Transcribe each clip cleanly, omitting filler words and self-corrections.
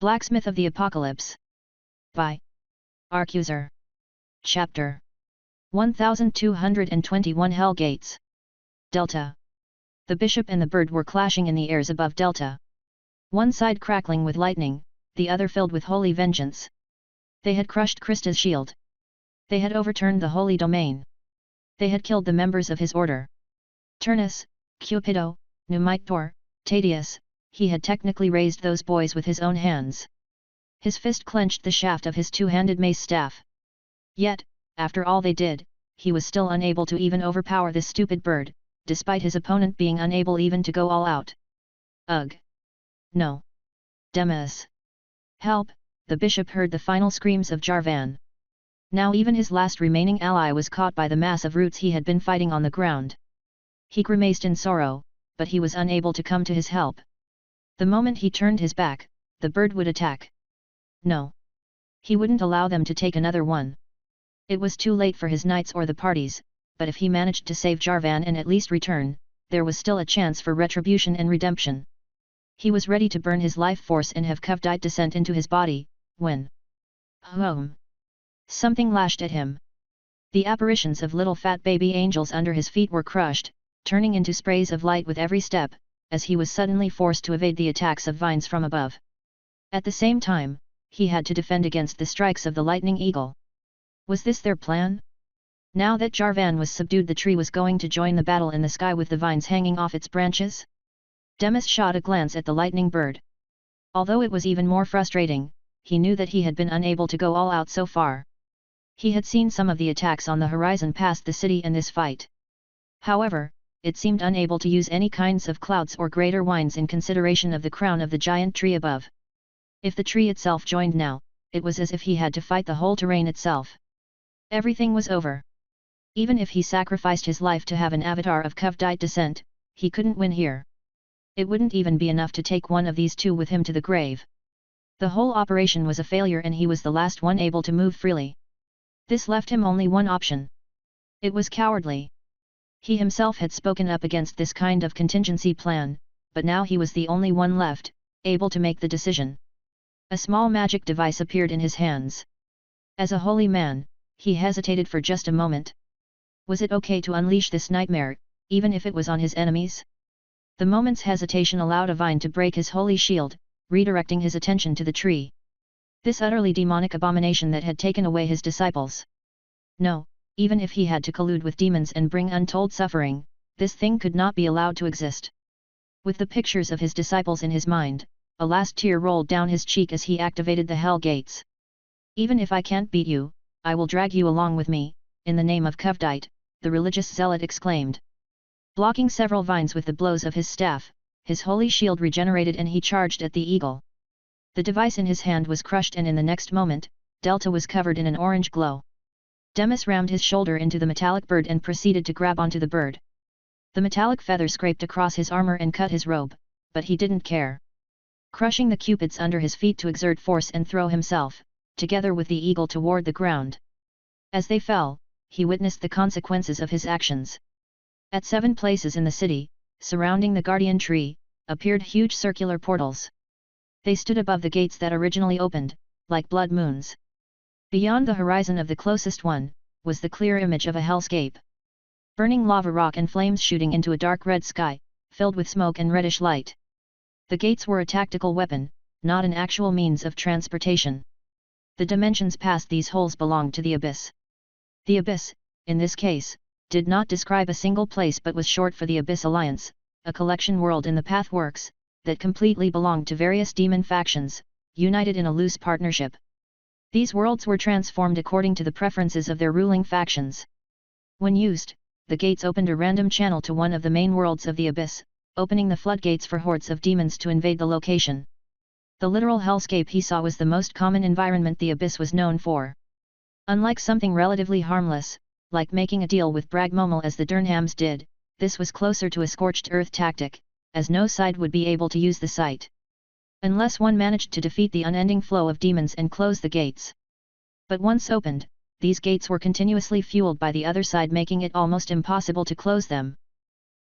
Blacksmith of the Apocalypse. By Arcuser. Chapter 1221 Hell Gates. Delta. The bishop and the bird were clashing in the airs above Delta. One side crackling with lightning, the other filled with holy vengeance. They had crushed Krista's shield. They had overturned the holy domain. They had killed the members of his order. Turnus, Cupido, Numitor, Tadius, he had technically raised those boys with his own hands. His fist clenched the shaft of his two-handed mace staff. Yet, after all they did, he was still unable to even overpower this stupid bird, despite his opponent being unable even to go all out. Ugh! No! Demas! Help! The bishop heard the final screams of Jarvan. Now even his last remaining ally was caught by the mass of roots he had been fighting on the ground. He grimaced in sorrow, but he was unable to come to his help. The moment he turned his back, the bird would attack. No! He wouldn't allow them to take another one. It was too late for his knights or the parties, but if he managed to save Jarvan and at least return, there was still a chance for retribution and redemption. He was ready to burn his life force and have Kevdite descent into his body, when... Home! Something lashed at him. The apparitions of little fat baby angels under his feet were crushed, turning into sprays of light with every step, as he was suddenly forced to evade the attacks of vines from above. At the same time, he had to defend against the strikes of the lightning eagle. Was this their plan? Now that Jarvan was subdued, the tree was going to join the battle in the sky with the vines hanging off its branches? Demas shot a glance at the lightning bird. Although it was even more frustrating, he knew that he had been unable to go all out so far. He had seen some of the attacks on the horizon past the city in this fight. However, it seemed unable to use any kinds of clouds or greater winds in consideration of the crown of the giant tree above. If the tree itself joined now, it was as if he had to fight the whole terrain itself. Everything was over. Even if he sacrificed his life to have an avatar of Kevdite descent, he couldn't win here. It wouldn't even be enough to take one of these two with him to the grave. The whole operation was a failure and he was the last one able to move freely. This left him only one option. It was cowardly. He himself had spoken up against this kind of contingency plan, but now he was the only one left, able to make the decision. A small magic device appeared in his hands. As a holy man, he hesitated for just a moment. Was it okay to unleash this nightmare, even if it was on his enemies? The moment's hesitation allowed a vine to break his holy shield, redirecting his attention to the tree. This utterly demonic abomination that had taken away his disciples. No, even if he had to collude with demons and bring untold suffering, this thing could not be allowed to exist. With the pictures of his disciples in his mind, a last tear rolled down his cheek as he activated the Hell Gates. Even if I can't beat you, I will drag you along with me, in the name of Kevdite, the religious zealot exclaimed. Blocking several vines with the blows of his staff, his holy shield regenerated and he charged at the eagle. The device in his hand was crushed and in the next moment, Delta was covered in an orange glow. Demas rammed his shoulder into the metallic bird and proceeded to grab onto the bird. The metallic feather scraped across his armor and cut his robe, but he didn't care. Crushing the cupids under his feet to exert force and throw himself, together with the eagle toward the ground. As they fell, he witnessed the consequences of his actions. At 7 places in the city, surrounding the guardian tree, appeared huge circular portals. They stood above the gates that originally opened, like blood moons. Beyond the horizon of the closest one, was the clear image of a hellscape. Burning lava rock and flames shooting into a dark red sky, filled with smoke and reddish light. The gates were a tactical weapon, not an actual means of transportation. The dimensions past these holes belonged to the abyss. The abyss, in this case, did not describe a single place but was short for the Abyss Alliance, a collection world in the Pathworks, that completely belonged to various demon factions, united in a loose partnership. These worlds were transformed according to the preferences of their ruling factions. When used, the gates opened a random channel to one of the main worlds of the Abyss, opening the floodgates for hordes of demons to invade the location. The literal hellscape he saw was the most common environment the Abyss was known for. Unlike something relatively harmless, like making a deal with Bragmomal as the Durnhams did, this was closer to a scorched earth tactic, as no side would be able to use the site. Unless one managed to defeat the unending flow of demons and close the gates. But once opened, these gates were continuously fueled by the other side, making it almost impossible to close them.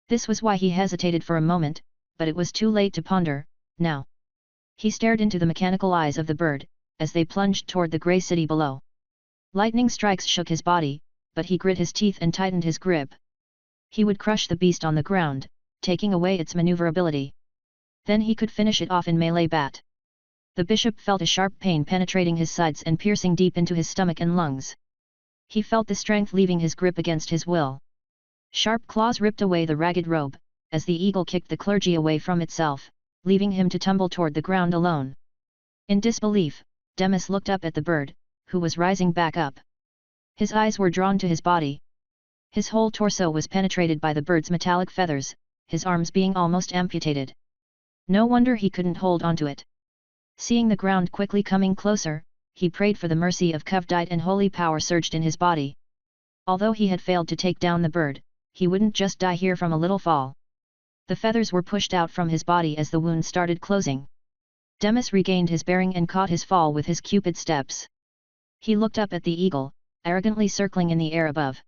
This was why he hesitated for a moment, but it was too late to ponder, now. He stared into the mechanical eyes of the bird, as they plunged toward the grey city below. Lightning strikes shook his body, but he grit his teeth and tightened his grip. He would crush the beast on the ground, taking away its maneuverability. Then he could finish it off in melee bat. The bishop felt a sharp pain penetrating his sides and piercing deep into his stomach and lungs. He felt the strength leaving his grip against his will. Sharp claws ripped away the ragged robe, as the eagle kicked the clergy away from itself, leaving him to tumble toward the ground alone. In disbelief, Demas looked up at the bird, who was rising back up. His eyes were drawn to his body. His whole torso was penetrated by the bird's metallic feathers, his arms being almost amputated. No wonder he couldn't hold onto it. Seeing the ground quickly coming closer, he prayed for the mercy of Kuvdite, and holy power surged in his body. Although he had failed to take down the bird, he wouldn't just die here from a little fall. The feathers were pushed out from his body as the wound started closing. Demas regained his bearing and caught his fall with his cupid steps. He looked up at the eagle, arrogantly circling in the air above.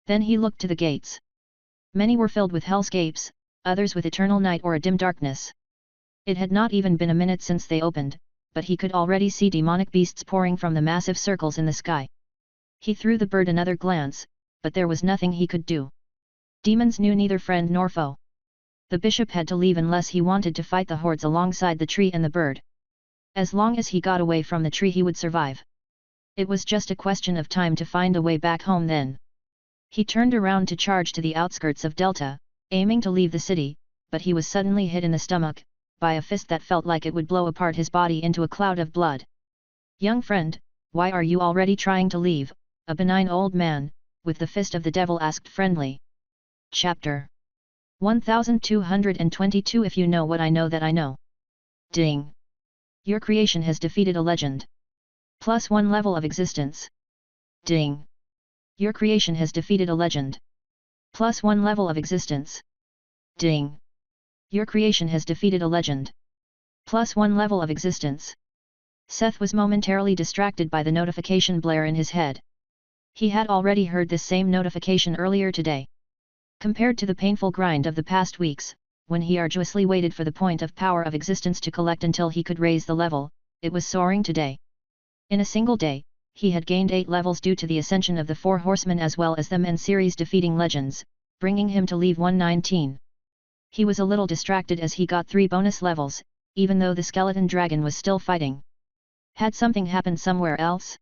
Then he looked to the gates. Many were filled with hellscapes, others with eternal night or a dim darkness. It had not even been a minute since they opened, but he could already see demonic beasts pouring from the massive circles in the sky. He threw the bird another glance, but there was nothing he could do. Demons knew neither friend nor foe. The bishop had to leave unless he wanted to fight the hordes alongside the tree and the bird. As long as he got away from the tree he would survive. It was just a question of time to find a way back home then. He turned around to charge to the outskirts of Delta, aiming to leave the city, but he was suddenly hit in the stomach, by a fist that felt like it would blow apart his body into a cloud of blood. "Young friend, why are you already trying to leave?" a benign old man, with the fist of the devil asked friendly. Chapter 1222. If you know what I know that I know. Ding! Your creation has defeated a legend. +1 level of existence. Ding! Your creation has defeated a legend. +1 level of existence. Ding! Your creation has defeated a legend. +1 level of existence. Seth was momentarily distracted by the notification blare in his head. He had already heard this same notification earlier today. Compared to the painful grind of the past weeks, when he arduously waited for the point of power of existence to collect until he could raise the level, it was soaring today. In a single day, he had gained 8 levels due to the ascension of the 4 horsemen as well as them and series defeating legends, bringing him to level 119. He was a little distracted as he got 3 bonus levels, even though the skeleton dragon was still fighting. Had something happened somewhere else?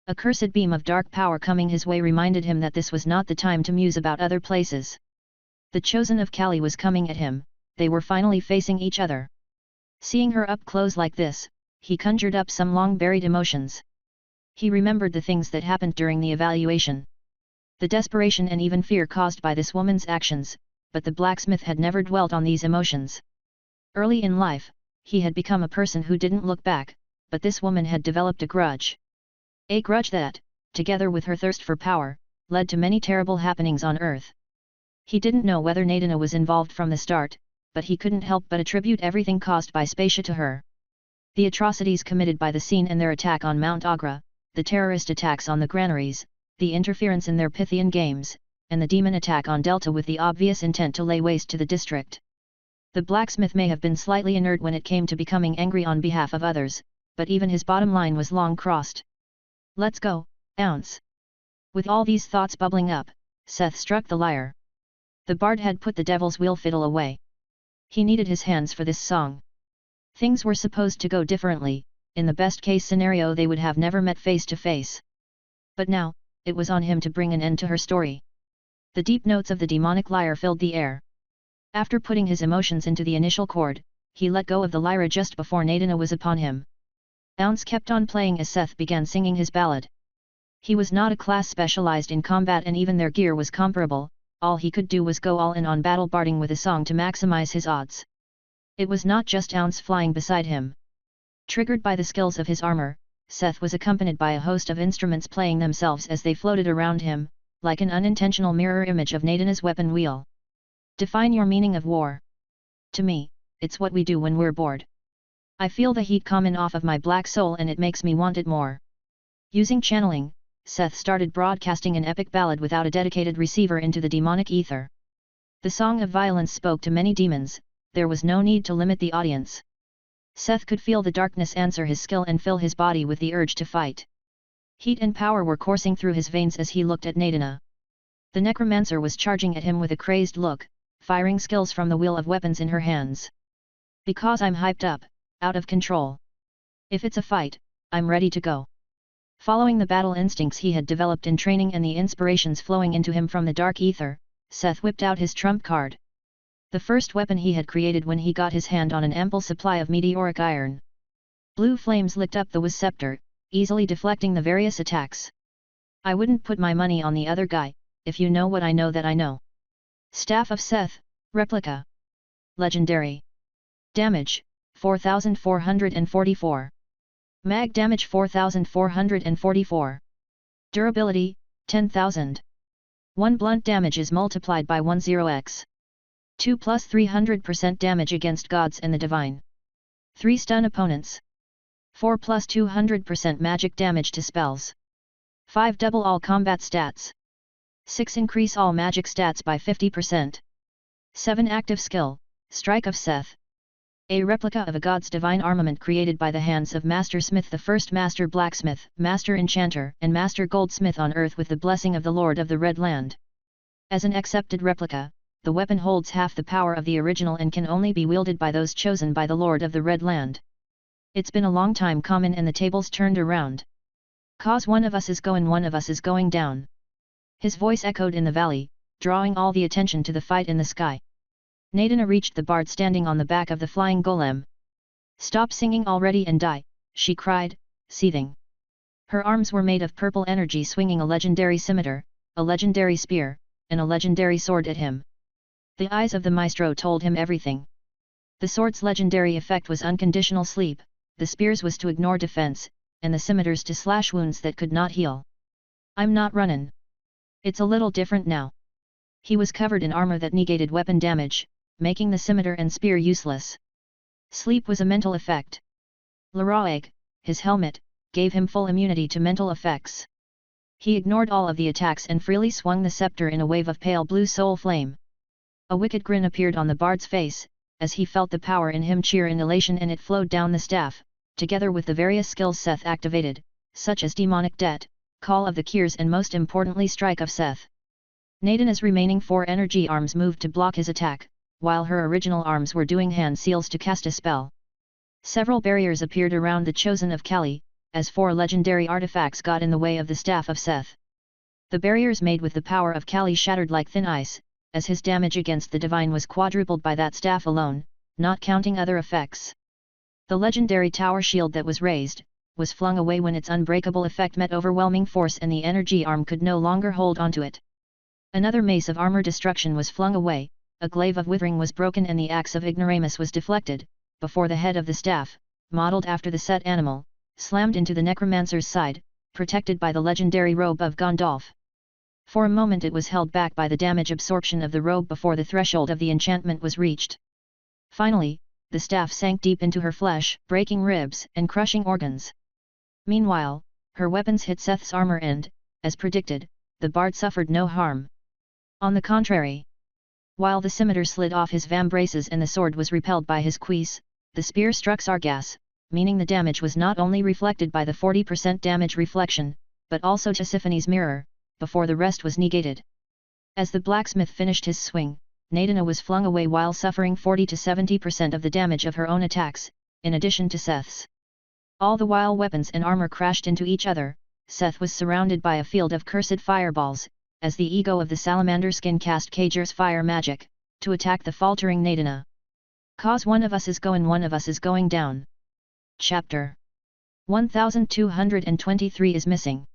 A cursed beam of dark power coming his way reminded him that this was not the time to muse about other places. The chosen of Cali was coming at him, they were finally facing each other. Seeing her up close like this, he conjured up some long-buried emotions. He remembered the things that happened during the evaluation. The desperation and even fear caused by this woman's actions, but the blacksmith had never dwelt on these emotions. Early in life, he had become a person who didn't look back, but this woman had developed a grudge. A grudge that, together with her thirst for power, led to many terrible happenings on Earth. He didn't know whether Naida was involved from the start, but he couldn't help but attribute everything caused by Spacia to her. The atrocities committed by the Scene and their attack on Mount Agra, the terrorist attacks on the granaries, the interference in their Pythian games, and the demon attack on Delta with the obvious intent to lay waste to the district. The blacksmith may have been slightly inert when it came to becoming angry on behalf of others, but even his bottom line was long crossed. "Let's go, Ounce." With all these thoughts bubbling up, Seth struck the lyre. The bard had put the devil's wheel fiddle away. He needed his hands for this song. Things were supposed to go differently, in the best case scenario they would have never met face to face. But now, it was on him to bring an end to her story. The deep notes of the demonic lyre filled the air. After putting his emotions into the initial chord, he let go of the lyre just before Naida was upon him. Ounce kept on playing as Seth began singing his ballad. He was not a class specialized in combat and even their gear was comparable, all he could do was go all in on battle barding with a song to maximize his odds. It was not just Ounce flying beside him. Triggered by the skills of his armor, Seth was accompanied by a host of instruments playing themselves as they floated around him, like an unintentional mirror image of Naida's weapon wheel. Define your meaning of war. To me, it's what we do when we're bored. I feel the heat coming off of my black soul and it makes me want it more. Using channeling, Seth started broadcasting an epic ballad without a dedicated receiver into the demonic ether. The song of violence spoke to many demons, there was no need to limit the audience. Seth could feel the darkness answer his skill and fill his body with the urge to fight. Heat and power were coursing through his veins as he looked at Naida. The necromancer was charging at him with a crazed look, firing skills from the wheel of weapons in her hands. Because I'm hyped up, out of control. If it's a fight, I'm ready to go. Following the battle instincts he had developed in training and the inspirations flowing into him from the dark ether, Seth whipped out his trump card. The first weapon he had created when he got his hand on an ample supply of meteoric iron. Blue flames licked up the Wiz scepter, easily deflecting the various attacks. I wouldn't put my money on the other guy, if you know what I know that I know. Staff of Seth, Replica. Legendary. Damage, 4444. Mag damage 4444. Durability, 10,000. 1 blunt damage is multiplied by 10x. 2 plus 300% damage against gods and the divine. 3 stun opponents. 4 plus 200% magic damage to spells. 5 double all combat stats. 6 increase all magic stats by 50%. 7 active skill, Strike of Seth. A replica of a god's divine armament created by the hands of Master Smith, the first Master Blacksmith, Master Enchanter and Master Goldsmith on earth with the blessing of the Lord of the Red Land. As an accepted replica, the weapon holds half the power of the original and can only be wielded by those chosen by the Lord of the Red Land. It's been a long time coming and the tables turned around. Cause one of us is going down. His voice echoed in the valley, drawing all the attention to the fight in the sky. Naida reached the bard standing on the back of the flying golem. Stop singing already and die, she cried, seething. Her arms were made of purple energy swinging a legendary scimitar, a legendary spear, and a legendary sword at him. The eyes of the maestro told him everything. The sword's legendary effect was unconditional sleep, the spear's was to ignore defense, and the scimitar's to slash wounds that could not heal. I'm not runnin'. It's a little different now. He was covered in armor that negated weapon damage, making the scimitar and spear useless. Sleep was a mental effect. Laraeg, his helmet, gave him full immunity to mental effects. He ignored all of the attacks and freely swung the scepter in a wave of pale blue soul flame. A wicked grin appeared on the bard's face, as he felt the power in him cheer in elation, and it flowed down the staff, together with the various skills Seth activated, such as Demonic Debt, Call of the Kirs and most importantly Strike of Seth. Naida's remaining 4 energy arms moved to block his attack, while her original arms were doing hand seals to cast a spell. Several barriers appeared around the Chosen of Cali, as 4 legendary artifacts got in the way of the staff of Seth. The barriers made with the power of Cali shattered like thin ice, as his damage against the divine was quadrupled by that staff alone, not counting other effects. The legendary tower shield that was raised, was flung away when its unbreakable effect met overwhelming force and the energy arm could no longer hold onto it. Another mace of armor destruction was flung away, a glaive of withering was broken and the axe of ignoramus was deflected, before the head of the staff, modeled after the set animal, slammed into the necromancer's side, protected by the legendary robe of Gandalf. For a moment it was held back by the damage absorption of the robe before the threshold of the enchantment was reached. Finally, the staff sank deep into her flesh, breaking ribs and crushing organs. Meanwhile, her weapons hit Seth's armor and, as predicted, the bard suffered no harm. On the contrary, while the scimitar slid off his vambraces and the sword was repelled by his cuisse, the spear struck Sargas, meaning the damage was not only reflected by the 40% damage reflection, but also Tisiphone's mirror, before the rest was negated. As the blacksmith finished his swing, Naida was flung away while suffering 40 to 70% of the damage of her own attacks, in addition to Seth's. All the while weapons and armor crashed into each other, Seth was surrounded by a field of cursed fireballs, as the ego of the salamander skin cast Kager's fire magic, to attack the faltering Naida. Cause one of us is going down. Chapter 1223 is missing.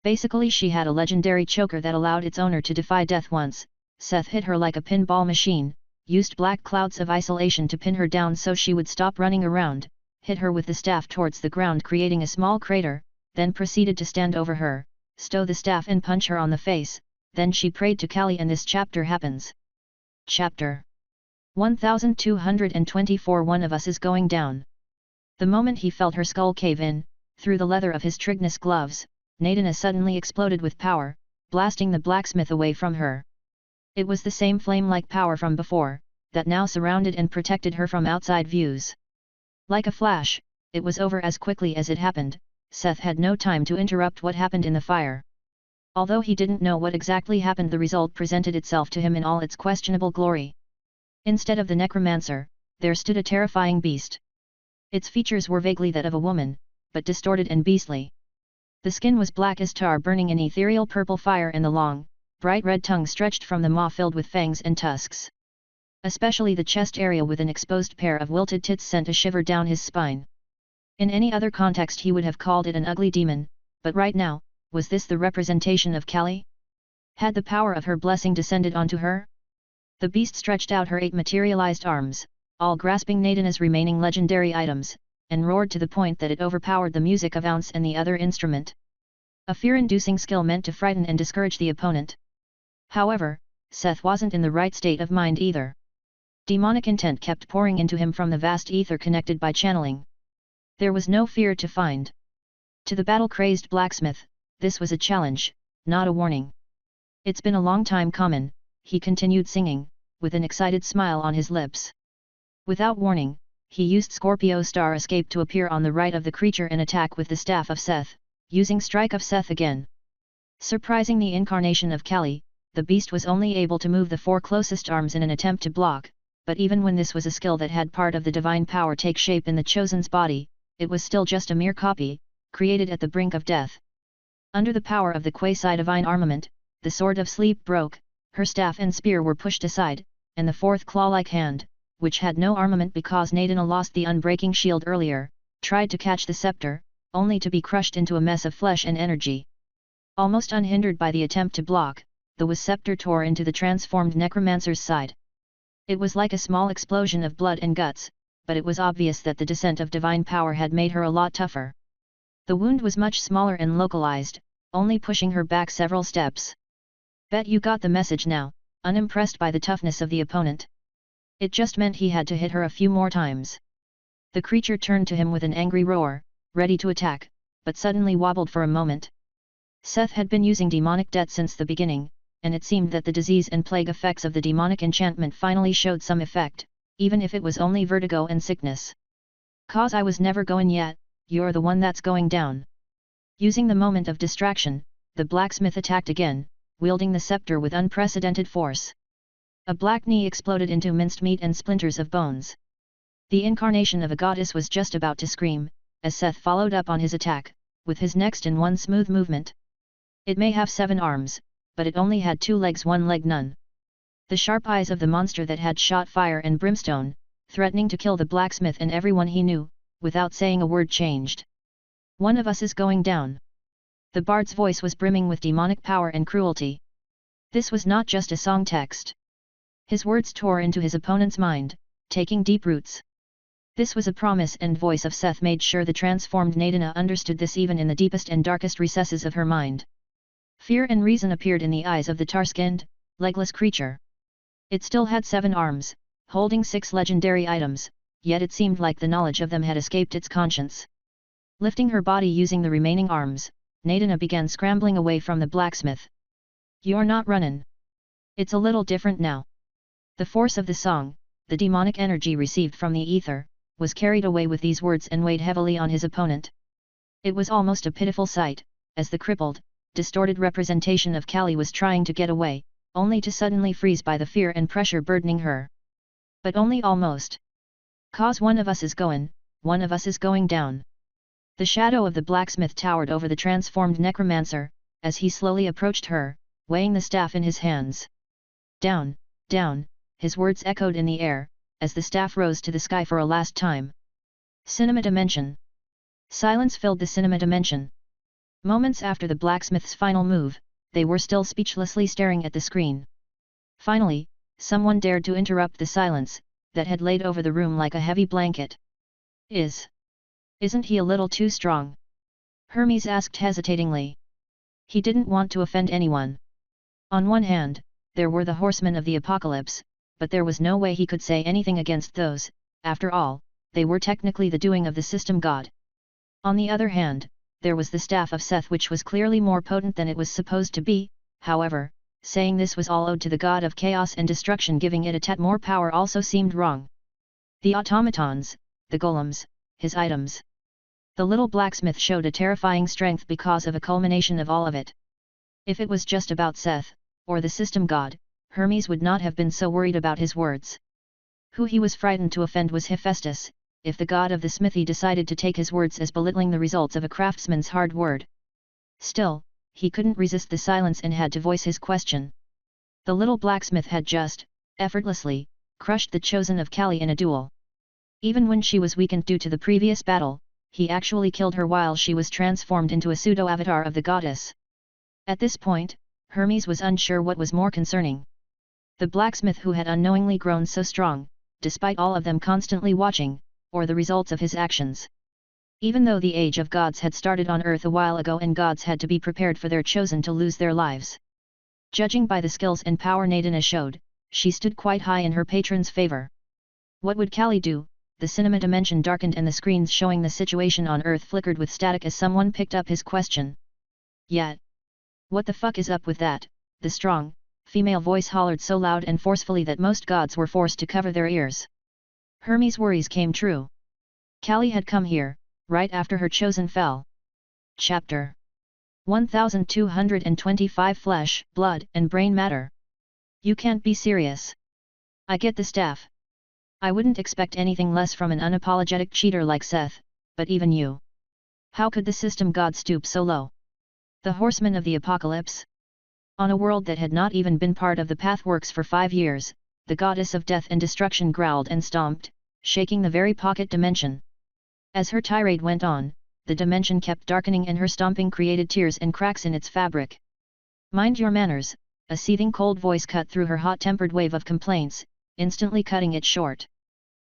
Basically she had a legendary choker that allowed its owner to defy death once. Seth hit her like a pinball machine, used black clouds of isolation to pin her down so she would stop running around, hit her with the staff towards the ground creating a small crater, then proceeded to stand over her, stow the staff and punch her on the face, then she prayed to Cali and this chapter happens. Chapter 1224 One of us is going down. The moment he felt her skull cave in, through the leather of his Trignus gloves, Naida suddenly exploded with power, blasting the blacksmith away from her. It was the same flame-like power from before, that now surrounded and protected her from outside views. Like a flash, it was over as quickly as it happened. Seth had no time to interrupt what happened in the fire. Although he didn't know what exactly happened, the result presented itself to him in all its questionable glory. Instead of the necromancer, there stood a terrifying beast. Its features were vaguely that of a woman, but distorted and beastly. The skin was black as tar, burning in ethereal purple fire, and the long, bright red tongue stretched from the maw filled with fangs and tusks. Especially the chest area with an exposed pair of wilted tits sent a shiver down his spine. In any other context he would have called it an ugly demon, but right now, was this the representation of Cali? Had the power of her blessing descended onto her? The beast stretched out her 8 materialized arms, all grasping Naida's remaining legendary items, and roared to the point that it overpowered the music of ounce and the other instrument. A fear-inducing skill meant to frighten and discourage the opponent. However, Seth wasn't in the right state of mind either. Demonic intent kept pouring into him from the vast ether connected by channeling. There was no fear to find. To the battle-crazed blacksmith, this was a challenge, not a warning. It's been a long time coming, he continued singing, with an excited smile on his lips. Without warning, he used Scorpio Star Escape to appear on the right of the creature and attack with the Staff of Seth, using Strike of Seth again. Surprising the incarnation of Cali, the beast was only able to move the 4 closest arms in an attempt to block, but even when this was a skill that had part of the divine power take shape in the Chosen's body, it was still just a mere copy, created at the brink of death. Under the power of the quasi-divine armament, the Sword of Sleep broke, her staff and spear were pushed aside, and the 4th claw-like hand, which had no armament because Naida lost the unbreaking shield earlier, tried to catch the scepter, only to be crushed into a mess of flesh and energy. Almost unhindered by the attempt to block, the scepter tore into the transformed necromancer's side. It was like a small explosion of blood and guts, but it was obvious that the descent of divine power had made her a lot tougher. The wound was much smaller and localized, only pushing her back several steps. Bet you got the message now, unimpressed by the toughness of the opponent. It just meant he had to hit her a few more times. The creature turned to him with an angry roar, ready to attack, but suddenly wobbled for a moment. Seth had been using demonic debt since the beginning, and it seemed that the disease and plague effects of the demonic enchantment finally showed some effect, even if it was only vertigo and sickness. "'Cause I was never going yet, you're the one that's going down." Using the moment of distraction, the blacksmith attacked again, wielding the scepter with unprecedented force. A black knee exploded into minced meat and splinters of bones. The incarnation of a goddess was just about to scream, as Seth followed up on his attack, with his next in one smooth movement. It may have 7 arms, but it only had 2 legs, 1 leg none. The sharp eyes of the monster that had shot fire and brimstone, threatening to kill the blacksmith and everyone he knew, without saying a word, changed. "One of us is going down." The bard's voice was brimming with demonic power and cruelty. This was not just a song text. His words tore into his opponent's mind, taking deep roots. This was a promise, and voice of Seth made sure the transformed Naida understood this even in the deepest and darkest recesses of her mind. Fear and reason appeared in the eyes of the tar-skinned, legless creature. It still had 7 arms, holding 6 legendary items, yet it seemed like the knowledge of them had escaped its conscience. Lifting her body using the remaining arms, Naida began scrambling away from the blacksmith. "You're not runnin'. It's a little different now." The force of the song, the demonic energy received from the ether, was carried away with these words and weighed heavily on his opponent. It was almost a pitiful sight, as the crippled, distorted representation of Cali was trying to get away, only to suddenly freeze by the fear and pressure burdening her. But only almost. "'Cause one of us is going down." The shadow of the blacksmith towered over the transformed necromancer, as he slowly approached her, weighing the staff in his hands. "Down, down," his words echoed in the air, as the staff rose to the sky for a last time. Cinema dimension. Silence filled the cinema dimension. Moments after the blacksmith's final move, they were still speechlessly staring at the screen. Finally, someone dared to interrupt the silence, that had laid over the room like a heavy blanket. Isn't he a little too strong?" Hermes asked hesitatingly. He didn't want to offend anyone. On one hand, there were the horsemen of the apocalypse, but there was no way he could say anything against those. After all, they were technically the doing of the system god. On the other hand, there was the staff of Seth, which was clearly more potent than it was supposed to be. However, saying this was all owed to the god of chaos and destruction giving it a tad more power also seemed wrong. The automatons, the golems, his items. The little blacksmith showed a terrifying strength because of a culmination of all of it. If it was just about Seth, or the system god, Hermes would not have been so worried about his words. Who he was frightened to offend was Hephaestus, if the god of the smithy decided to take his words as belittling the results of a craftsman's hard word. Still, he couldn't resist the silence and had to voice his question. The little blacksmith had just, effortlessly, crushed the chosen of Cali in a duel. Even when she was weakened due to the previous battle, he actually killed her while she was transformed into a pseudo-avatar of the goddess. At this point, Hermes was unsure what was more concerning. The blacksmith who had unknowingly grown so strong, despite all of them constantly watching, or the results of his actions. Even though the age of gods had started on Earth a while ago and gods had to be prepared for their chosen to lose their lives. Judging by the skills and power Naida showed, she stood quite high in her patron's favor. What would Cali do? The cinema dimension darkened and the screens showing the situation on Earth flickered with static as someone picked up his question. Yet. What the fuck is up with that? The strong, female voice hollered so loud and forcefully that most gods were forced to cover their ears. Hermes' worries came true. Cali had come here, right after her chosen fell. Chapter 1225 Flesh, Blood, and Brain Matter. You can't be serious. I get the staff. I wouldn't expect anything less from an unapologetic cheater like Seth, but even you. How could the system god stoop so low? The horseman of the apocalypse? On a world that had not even been part of the Pathworks for 5 years, the goddess of death and destruction growled and stomped, shaking the very pocket dimension. As her tirade went on, the dimension kept darkening and her stomping created tears and cracks in its fabric. Mind your manners, a seething cold voice cut through her hot-tempered wave of complaints, instantly cutting it short.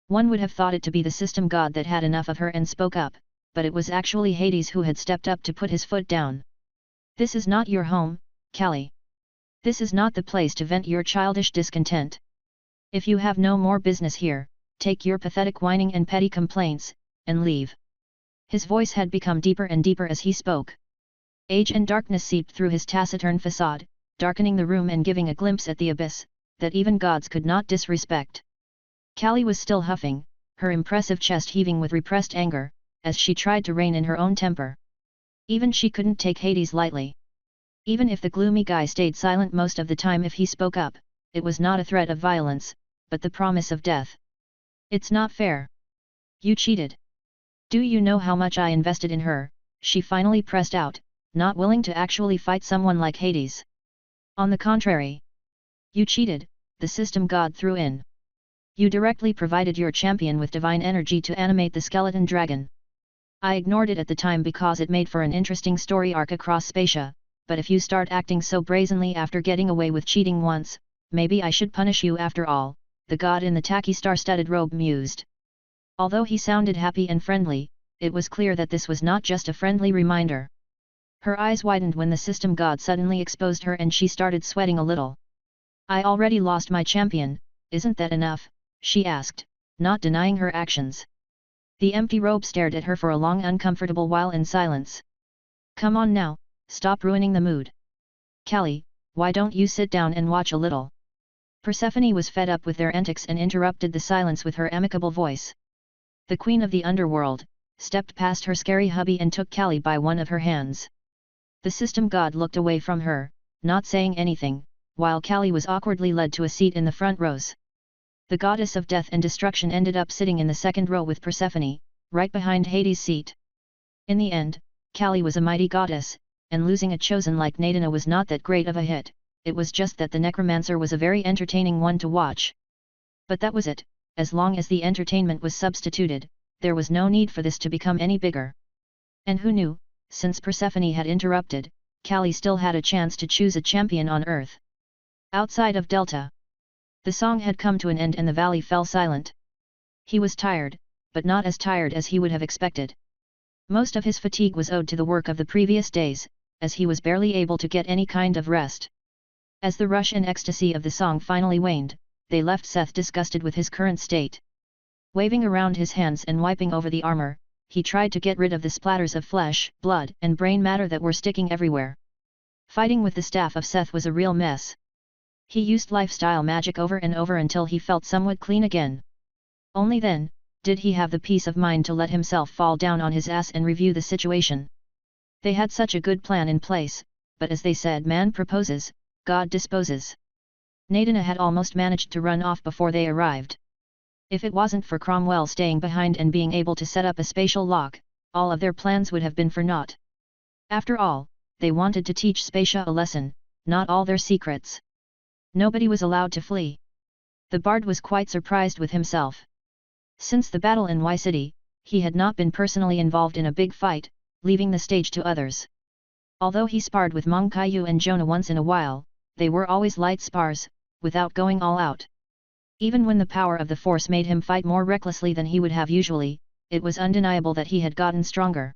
One would have thought it to be the system god that had enough of her and spoke up, but it was actually Hades who had stepped up to put his foot down. This is not your home, Cali. This is not the place to vent your childish discontent. If you have no more business here, take your pathetic whining and petty complaints, and leave. His voice had become deeper and deeper as he spoke. Age and darkness seeped through his taciturn facade, darkening the room and giving a glimpse at the abyss that even gods could not disrespect. Cali was still huffing, her impressive chest heaving with repressed anger, as she tried to rein in her own temper. Even she couldn't take Hades lightly. Even if the gloomy guy stayed silent most of the time, if he spoke up, it was not a threat of violence, but the promise of death. It's not fair. You cheated. Do you know how much I invested in her? She finally pressed out, not willing to actually fight someone like Hades. On the contrary. You cheated, the system god threw in. You directly provided your champion with divine energy to animate the skeleton dragon. I ignored it at the time because it made for an interesting story arc across Spacia, but if you start acting so brazenly after getting away with cheating once, maybe I should punish you after all, the god in the tacky star-studded robe mused. Although he sounded happy and friendly, it was clear that this was not just a friendly reminder. Her eyes widened when the system god suddenly exposed her and she started sweating a little. I already lost my champion, isn't that enough? She asked, not denying her actions. The empty robe stared at her for a long uncomfortable while in silence. Come on now, stop ruining the mood. Cali, why don't you sit down and watch a little? Persephone was fed up with their antics and interrupted the silence with her amicable voice. The queen of the underworld stepped past her scary hubby and took Cali by one of her hands. The system god looked away from her, not saying anything, while Cali was awkwardly led to a seat in the front rows. The goddess of death and destruction ended up sitting in the second row with Persephone, right behind Hades' seat. In the end, Cali was a mighty goddess, and losing a chosen like Naida was not that great of a hit, it was just that the necromancer was a very entertaining one to watch. But that was it, as long as the entertainment was substituted, there was no need for this to become any bigger. And who knew, since Persephone had interrupted, Cali still had a chance to choose a champion on Earth. Outside of Delta. The song had come to an end and the valley fell silent. He was tired, but not as tired as he would have expected. Most of his fatigue was owed to the work of the previous days, as he was barely able to get any kind of rest. As the rush and ecstasy of the song finally waned, they left Seth disgusted with his current state. Waving around his hands and wiping over the armor, he tried to get rid of the splatters of flesh, blood, and brain matter that were sticking everywhere. Fighting with the staff of Seth was a real mess. He used lifestyle magic over and over until he felt somewhat clean again. Only then, Did he have the peace of mind to let himself fall down on his ass and review the situation? They had such a good plan in place, but as they said, man proposes, God disposes. Naida had almost managed to run off before they arrived. If it wasn't for Cromwell staying behind and being able to set up a spatial lock, all of their plans would have been for naught. After all, they wanted to teach Spacia a lesson, not all their secrets. Nobody was allowed to flee. The bard was quite surprised with himself. Since the battle in Y City, he had not been personally involved in a big fight, leaving the stage to others. Although he sparred with Mong Kaiyu and Jonah once in a while, they were always light spars, without going all out. Even when the power of the force made him fight more recklessly than he would have usually, it was undeniable that he had gotten stronger.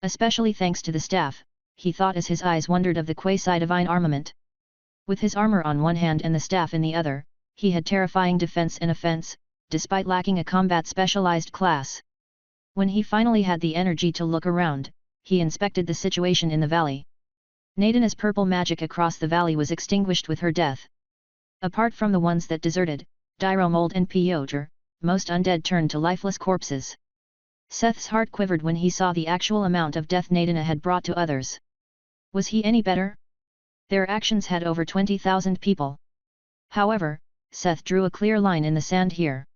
Especially thanks to the staff, he thought as his eyes wandered of the quasi-divine armament. With his armor on one hand and the staff in the other, he had terrifying defense and offense, despite lacking a combat-specialized class. When he finally had the energy to look around, he inspected the situation in the valley. Naida's purple magic across the valley was extinguished with her death. Apart from the ones that deserted, Dyromold and Piotr, most undead turned to lifeless corpses. Seth's heart quivered when he saw the actual amount of death Naida had brought to others. Was he any better? Their actions had over 20,000 people. However, Seth drew a clear line in the sand here.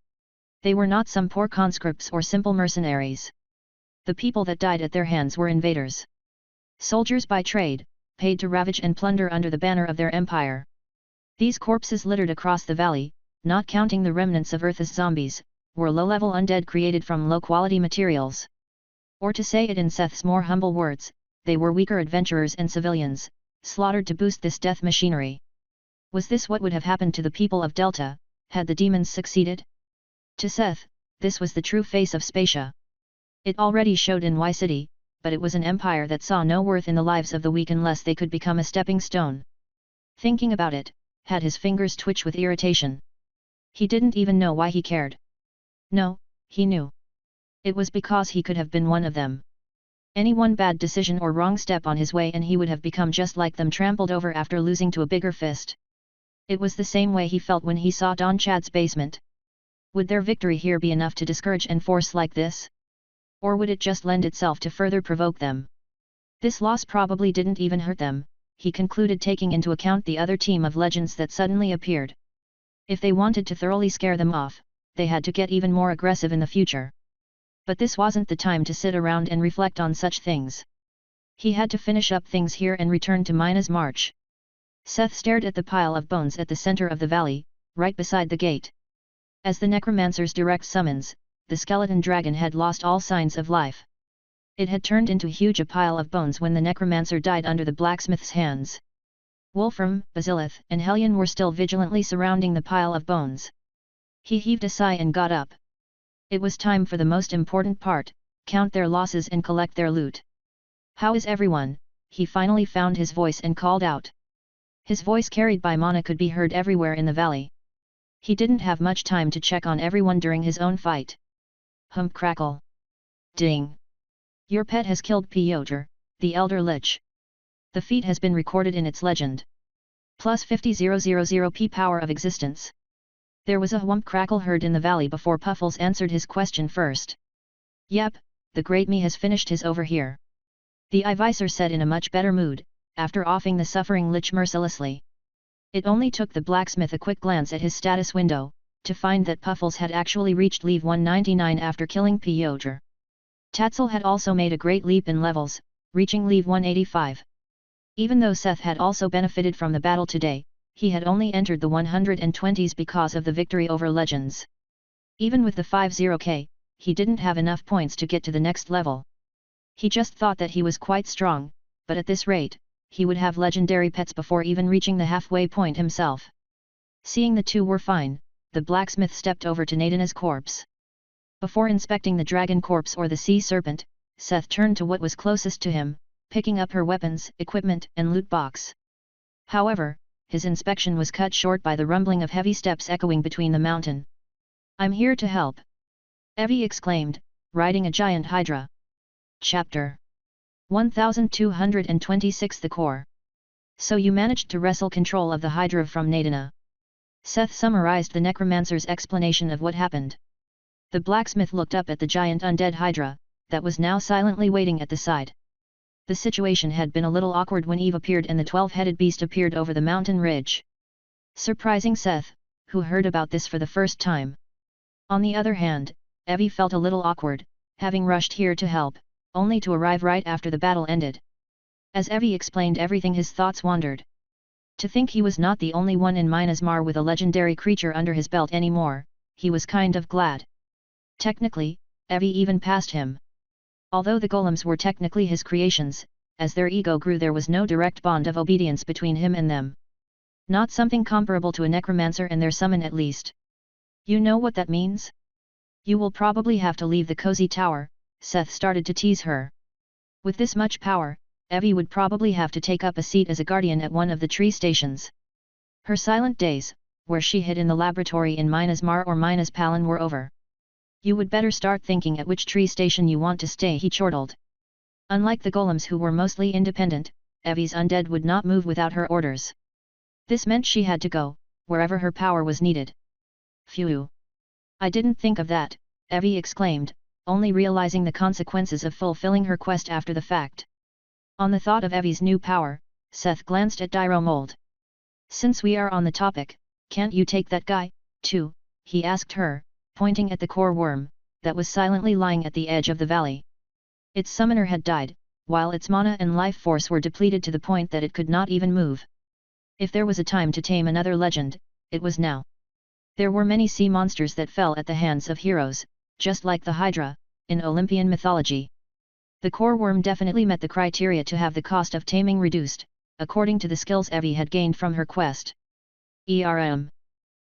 They were not some poor conscripts or simple mercenaries. The people that died at their hands were invaders. Soldiers by trade, paid to ravage and plunder under the banner of their empire. These corpses littered across the valley, not counting the remnants of Earth's zombies, were low-level undead created from low-quality materials. Or to say it in Seth's more humble words, they were weaker adventurers and civilians, slaughtered to boost this death machinery. Was this what would have happened to the people of Delta, had the demons succeeded? To Seth, this was the true face of Spacia. It already showed in Y City, but it was an empire that saw no worth in the lives of the weak unless they could become a stepping stone. Thinking about it, had his fingers twitch with irritation. He didn't even know why he cared. No, he knew. It was because he could have been one of them. Any one bad decision or wrong step on his way and he would have become just like them, trampled over after losing to a bigger fist. It was the same way he felt when he saw Don Chad's basement. Would their victory here be enough to discourage and force like this? Or would it just lend itself to further provoke them? This loss probably didn't even hurt them, he concluded, taking into account the other team of legends that suddenly appeared. If they wanted to thoroughly scare them off, they had to get even more aggressive in the future. But this wasn't the time to sit around and reflect on such things. He had to finish up things here and return to Mina's march. Seth stared at the pile of bones at the center of the valley, right beside the gate. As the necromancer's direct summons, the skeleton dragon had lost all signs of life. It had turned into huge a pile of bones when the necromancer died under the blacksmith's hands. Wolfram, Basilith, and Hellion were still vigilantly surrounding the pile of bones. He heaved a sigh and got up. It was time for the most important part, count their losses and collect their loot. "How is everyone?" he finally found his voice and called out. His voice, carried by Mana, could be heard everywhere in the valley. He didn't have much time to check on everyone during his own fight. Hump crackle. Ding. Your pet has killed Piotr, the Elder Lich. The feat has been recorded in its legend. Plus 50,000 P power of existence. There was a whump crackle heard in the valley before Puffles answered his question first. Yep, the Great Me has finished his over here. The Ivisor said in a much better mood, after offing the suffering Lich mercilessly. It only took the blacksmith a quick glance at his status window, to find that Puffles had actually reached level 199 after killing Piotr. Tatzel had also made a great leap in levels, reaching level 185. Even though Seth had also benefited from the battle today, he had only entered the 120s because of the victory over legends. Even with the 50k, he didn't have enough points to get to the next level. He just thought that he was quite strong, but at this rate, he would have legendary pets before even reaching the halfway point himself. Seeing the two were fine, the blacksmith stepped over to Naida's corpse. Before inspecting the dragon corpse or the sea serpent, Seth turned to what was closest to him, picking up her weapons, equipment, and loot box. However, his inspection was cut short by the rumbling of heavy steps echoing between the mountain. "I'm here to help!" Evie exclaimed, riding a giant hydra. Chapter 1226. The Core. "So you managed to wrestle control of the hydra from Naida." Seth summarized the necromancer's explanation of what happened. The blacksmith looked up at the giant undead hydra, that was now silently waiting at the side. The situation had been a little awkward when Eve appeared and the 12-headed beast appeared over the mountain ridge, surprising Seth, who heard about this for the first time. On the other hand, Evie felt a little awkward, having rushed here to help, only to arrive right after the battle ended. As Evie explained everything, his thoughts wandered. To think he was not the only one in Minas Mar with a legendary creature under his belt anymore, he was kind of glad. Technically, Evie even passed him. Although the golems were technically his creations, as their ego grew there was no direct bond of obedience between him and them. Not something comparable to a necromancer and their summon at least. You know what that means? You will probably have to leave the cozy tower, Seth started to tease her. With this much power, Evie would probably have to take up a seat as a guardian at one of the tree stations. Her silent days, where she hid in the laboratory in Minas Mar or Minas Palin, were over. You would better start thinking at which tree station you want to stay, he chortled. Unlike the golems who were mostly independent, Evie's undead would not move without her orders. This meant she had to go, wherever her power was needed. Phew! I didn't think of that, Evie exclaimed, only realizing the consequences of fulfilling her quest after the fact. On the thought of Evie's new power, Seth glanced at WebNovel. Since we are on the topic, can't you take that guy, too, he asked her, pointing at the core worm, that was silently lying at the edge of the valley. Its summoner had died, while its mana and life force were depleted to the point that it could not even move. If there was a time to tame another legend, it was now. There were many sea monsters that fell at the hands of heroes, just like the Hydra, in Olympian mythology. The core worm definitely met the criteria to have the cost of taming reduced, according to the skills Evie had gained from her quest. Even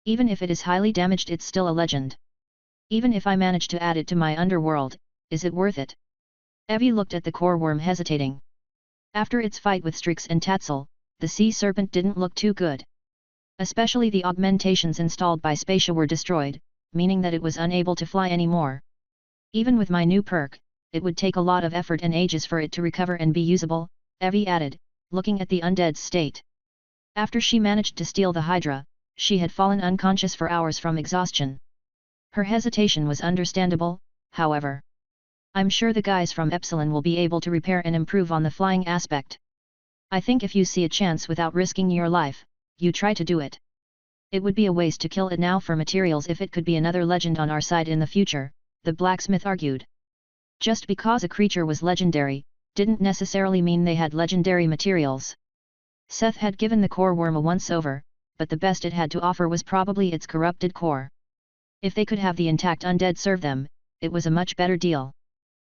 if it is highly damaged, it's still a legend. Even if I manage to add it to my underworld, is it worth it? Evie looked at the core worm hesitating. After its fight with Strix and Tatzel, the sea serpent didn't look too good. Especially the augmentations installed by Spacia were destroyed, meaning that it was unable to fly anymore. Even with my new perk, it would take a lot of effort and ages for it to recover and be usable, Evie added, looking at the undead's state. After she managed to steal the Hydra, she had fallen unconscious for hours from exhaustion. Her hesitation was understandable, however. I'm sure the guys from Epsilon will be able to repair and improve on the flying aspect. I think if you see a chance without risking your life, you try to do it. It would be a waste to kill it now for materials if it could be another legend on our side in the future, the blacksmith argued. Just because a creature was legendary, didn't necessarily mean they had legendary materials. Seth had given the core worm a once-over, but the best it had to offer was probably its corrupted core. If they could have the intact undead serve them, it was a much better deal.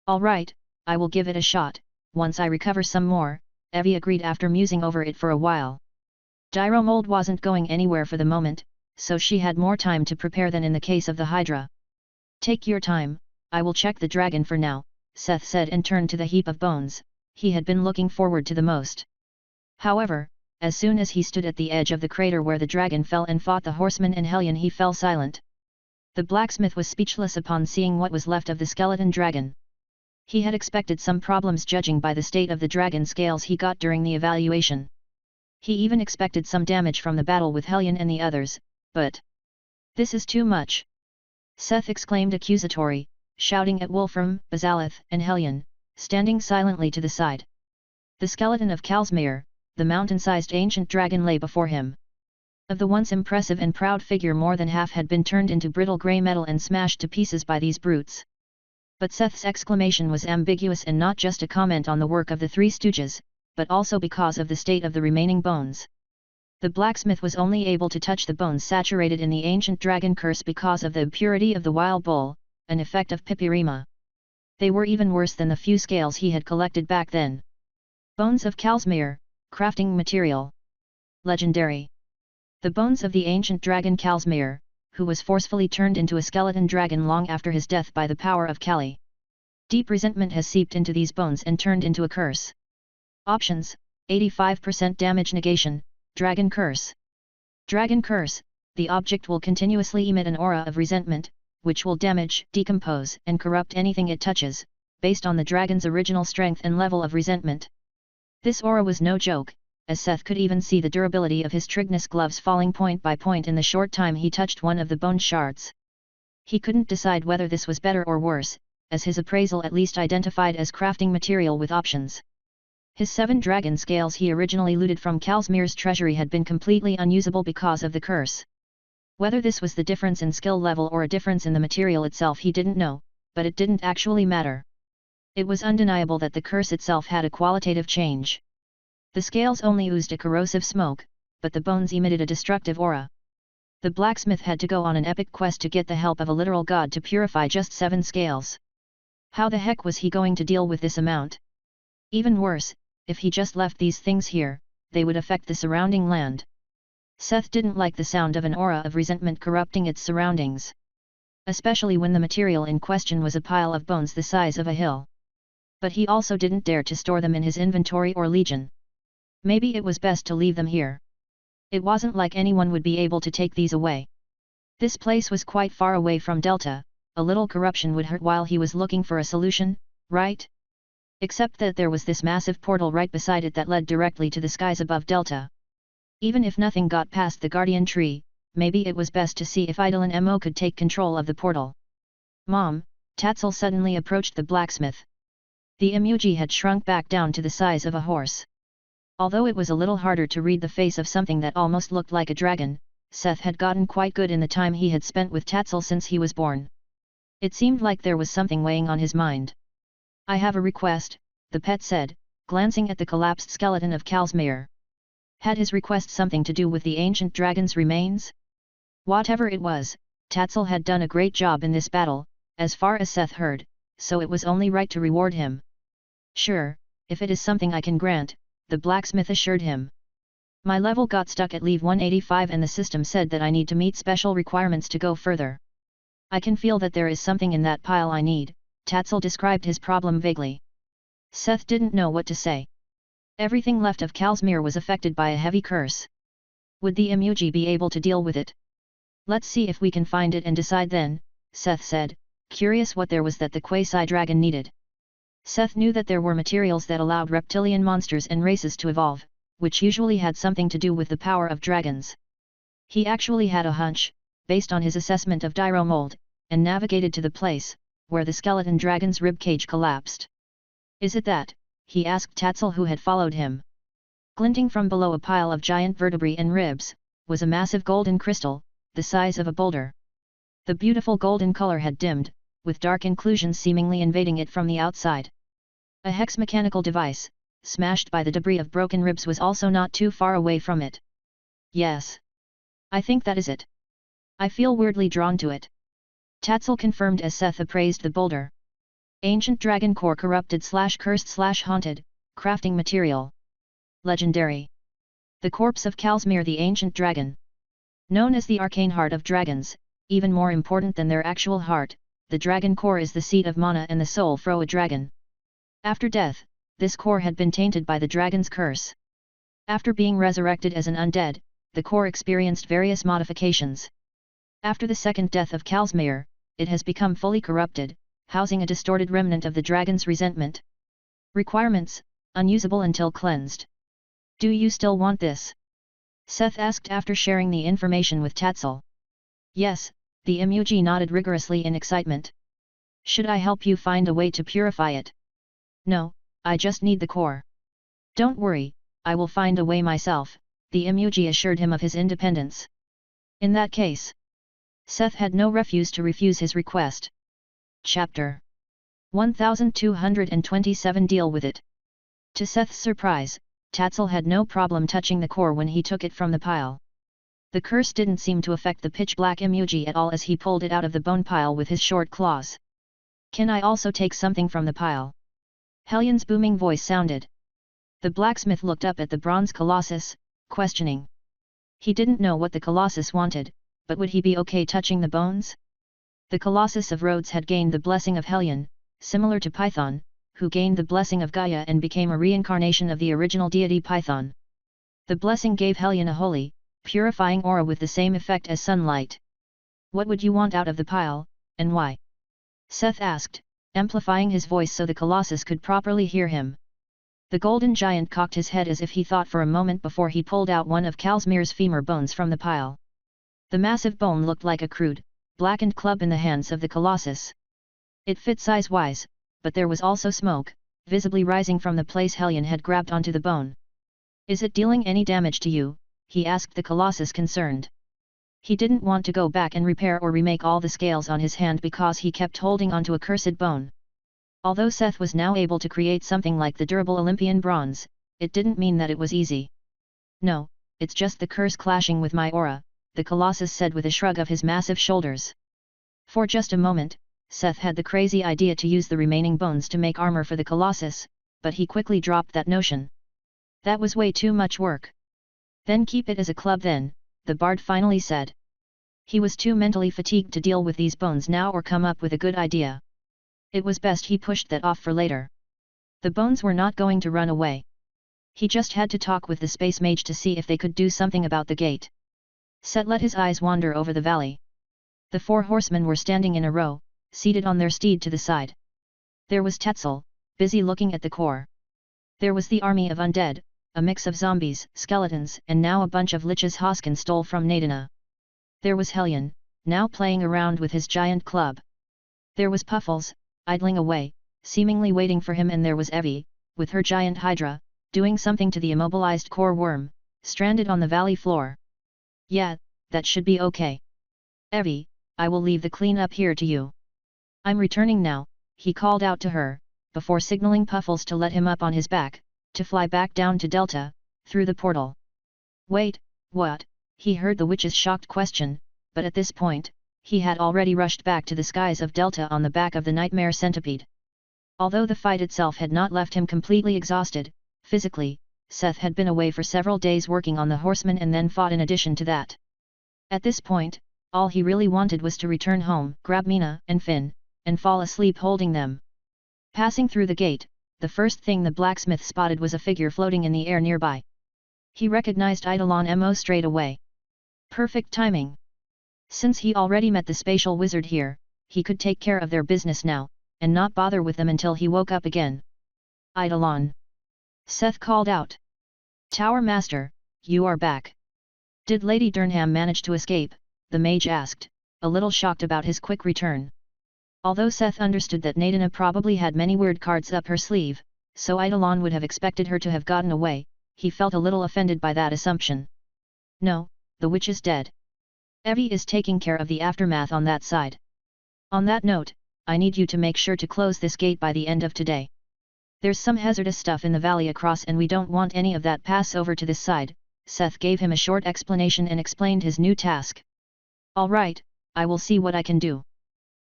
All right, I will give it a shot, once I recover some more, Evie agreed after musing over it for a while. WebNovel wasn't going anywhere for the moment, so she had more time to prepare than in the case of the Hydra. Take your time, I will check the dragon for now, Seth said and turned to the heap of bones he had been looking forward to the most. However, as soon as he stood at the edge of the crater where the dragon fell and fought the horseman and Hellion, he fell silent. The blacksmith was speechless upon seeing what was left of the skeleton dragon. He had expected some problems judging by the state of the dragon scales he got during the evaluation. He even expected some damage from the battle with Hellion and the others, but this is too much. Seth exclaimed accusatory, shouting at Wolfram, Bazalith, and Hellion, standing silently to the side. The skeleton of Kalsmere, the mountain-sized ancient dragon, lay before him. Of the once impressive and proud figure, more than half had been turned into brittle grey metal and smashed to pieces by these brutes. But Seth's exclamation was ambiguous and not just a comment on the work of the Three Stooges, but also because of the state of the remaining bones. The blacksmith was only able to touch the bones saturated in the ancient dragon curse because of the impurity of the wild bull, an effect of Pipirima. They were even worse than the few scales he had collected back then. Bones of Kalsmere, crafting material. Legendary. The bones of the ancient dragon Kalsmere, who was forcefully turned into a skeleton dragon long after his death by the power of Cali. Deep resentment has seeped into these bones and turned into a curse. Options: 85% damage negation, Dragon Curse. Dragon Curse, the object will continuously emit an aura of resentment, which will damage, decompose, and corrupt anything it touches, based on the dragon's original strength and level of resentment. This aura was no joke, as Seth could even see the durability of his Trignus gloves falling point by point in the short time he touched one of the bone shards. He couldn't decide whether this was better or worse, as his appraisal at least identified as crafting material with options. His 7 dragon scales he originally looted from Calsmir's treasury had been completely unusable because of the curse. Whether this was the difference in skill level or a difference in the material itself he didn't know, but it didn't actually matter. It was undeniable that the curse itself had a qualitative change. The scales only oozed a corrosive smoke, but the bones emitted a destructive aura. The blacksmith had to go on an epic quest to get the help of a literal god to purify just 7 scales. How the heck was he going to deal with this amount? Even worse, if he just left these things here, they would affect the surrounding land. Seth didn't like the sound of an aura of resentment corrupting its surroundings. Especially when the material in question was a pile of bones the size of a hill. But he also didn't dare to store them in his inventory or legion. Maybe it was best to leave them here. It wasn't like anyone would be able to take these away. This place was quite far away from Delta, a little corruption would hurt while he was looking for a solution, right? Except that there was this massive portal right beside it that led directly to the skies above Delta. Even if nothing got past the guardian tree, maybe it was best to see if Idolin Mo could take control of the portal. Mom, Tatzel suddenly approached the blacksmith. The emoji had shrunk back down to the size of a horse. Although it was a little harder to read the face of something that almost looked like a dragon, Seth had gotten quite good in the time he had spent with Tatzel since he was born. It seemed like there was something weighing on his mind. I have a request, the pet said, glancing at the collapsed skeleton of Calsmere. Had his request something to do with the ancient dragon's remains? Whatever it was, Tatzel had done a great job in this battle, as far as Seth heard, so it was only right to reward him. Sure, if it is something I can grant, the blacksmith assured him. My level got stuck at level 185 and the system said that I need to meet special requirements to go further. I can feel that there is something in that pile I need, Tatzel described his problem vaguely. Seth didn't know what to say. Everything left of Calsmere was affected by a heavy curse. Would the emoji be able to deal with it? Let's see if we can find it and decide then, Seth said, curious what there was that the quasi-dragon needed. Seth knew that there were materials that allowed reptilian monsters and races to evolve, which usually had something to do with the power of dragons. He actually had a hunch, based on his assessment of Dyro mold, and navigated to the place, where the skeleton dragon's ribcage collapsed. Is it that? He asked Tatzel who had followed him. Glinting from below a pile of giant vertebrae and ribs, was a massive golden crystal, the size of a boulder. The beautiful golden color had dimmed, with dark inclusions seemingly invading it from the outside. A hex mechanical device, smashed by the debris of broken ribs, was also not too far away from it. Yes. I think that is it. I feel weirdly drawn to it. Tatzel confirmed as Seth appraised the boulder. Ancient dragon core corrupted / cursed / haunted, crafting material. Legendary. The corpse of Calsmere the ancient dragon. Known as the arcane heart of dragons, even more important than their actual heart, the dragon core is the seat of mana and the soul for a dragon. After death, this core had been tainted by the dragon's curse. After being resurrected as an undead, the core experienced various modifications. After the second death of Calsmere, it has become fully corrupted, housing a distorted remnant of the dragon's resentment. Requirements: unusable until cleansed. Do you still want this? Seth asked after sharing the information with Tatzel. Yes, the emoji nodded rigorously in excitement. Should I help you find a way to purify it? No, I just need the core. Don't worry, I will find a way myself, the emoji assured him of his independence. In that case, Seth had no refuse to refuse his request. Chapter 1227 Deal with it. To Seth's surprise, Tatzel had no problem touching the core when he took it from the pile. The curse didn't seem to affect the pitch-black emoji at all as he pulled it out of the bone pile with his short claws. Can I also take something from the pile? Hellion's booming voice sounded. The blacksmith looked up at the bronze colossus, questioning. He didn't know what the colossus wanted, but would he be okay touching the bones? The Colossus of Rhodes had gained the blessing of Hellion, similar to Python, who gained the blessing of Gaia and became a reincarnation of the original deity Python. The blessing gave Hellion a holy, purifying aura with the same effect as sunlight. What would you want out of the pile, and why? Seth asked, amplifying his voice so the Colossus could properly hear him. The golden giant cocked his head as if he thought for a moment before he pulled out one of Calsmere's femur bones from the pile. The massive bone looked like a crude, blackened club in the hands of the Colossus. It fit size-wise, but there was also smoke, visibly rising from the place Hellion had grabbed onto the bone. "Is it dealing any damage to you?" he asked the Colossus, concerned. He didn't want to go back and repair or remake all the scales on his hand because he kept holding onto a cursed bone. Although Seth was now able to create something like the durable Olympian bronze, it didn't mean that it was easy. "No, it's just the curse clashing with my aura," the Colossus said with a shrug of his massive shoulders. For just a moment, Seth had the crazy idea to use the remaining bones to make armor for the Colossus, but he quickly dropped that notion. That was way too much work. "Then keep it as a club then," the bard finally said. He was too mentally fatigued to deal with these bones now or come up with a good idea. It was best he pushed that off for later. The bones were not going to run away. He just had to talk with the space mage to see if they could do something about the gate. Seth let his eyes wander over the valley. The 4 horsemen were standing in a row, seated on their steed to the side. There was Tetzel, busy looking at the core. There was the army of undead, a mix of zombies, skeletons, and now a bunch of liches Hoskin stole from Naida. There was Hellion, now playing around with his giant club. There was Puffles, idling away, seemingly waiting for him, and there was Evie, with her giant hydra, doing something to the immobilized core worm, stranded on the valley floor. "Yeah, that should be okay. Evie, I will leave the cleanup here to you. I'm returning now," he called out to her, before signaling Puffles to let him up on his back, to fly back down to Delta, through the portal. "Wait, what?" he heard the witch's shocked question, but at this point, he had already rushed back to the skies of Delta on the back of the nightmare centipede. Although the fight itself had not left him completely exhausted, physically, Seth had been away for several days working on the horsemen and then fought in addition to that. At this point, all he really wanted was to return home, grab Mina and Finn, and fall asleep holding them. Passing through the gate, the first thing the blacksmith spotted was a figure floating in the air nearby. He recognized Eidolon Mo straight away. Perfect timing. Since he already met the spatial wizard here, he could take care of their business now, and not bother with them until he woke up again. "Eidolon!" Seth called out. "Tower Master, you are back. Did Lady Durnham manage to escape?" the mage asked, a little shocked about his quick return. Although Seth understood that Naida probably had many weird cards up her sleeve, so Eidolon would have expected her to have gotten away, he felt a little offended by that assumption. "No, the witch is dead. Evie is taking care of the aftermath on that side. On that note, I need you to make sure to close this gate by the end of today. There's some hazardous stuff in the valley across and we don't want any of that pass over to this side." Seth gave him a short explanation and explained his new task. "All right, I will see what I can do.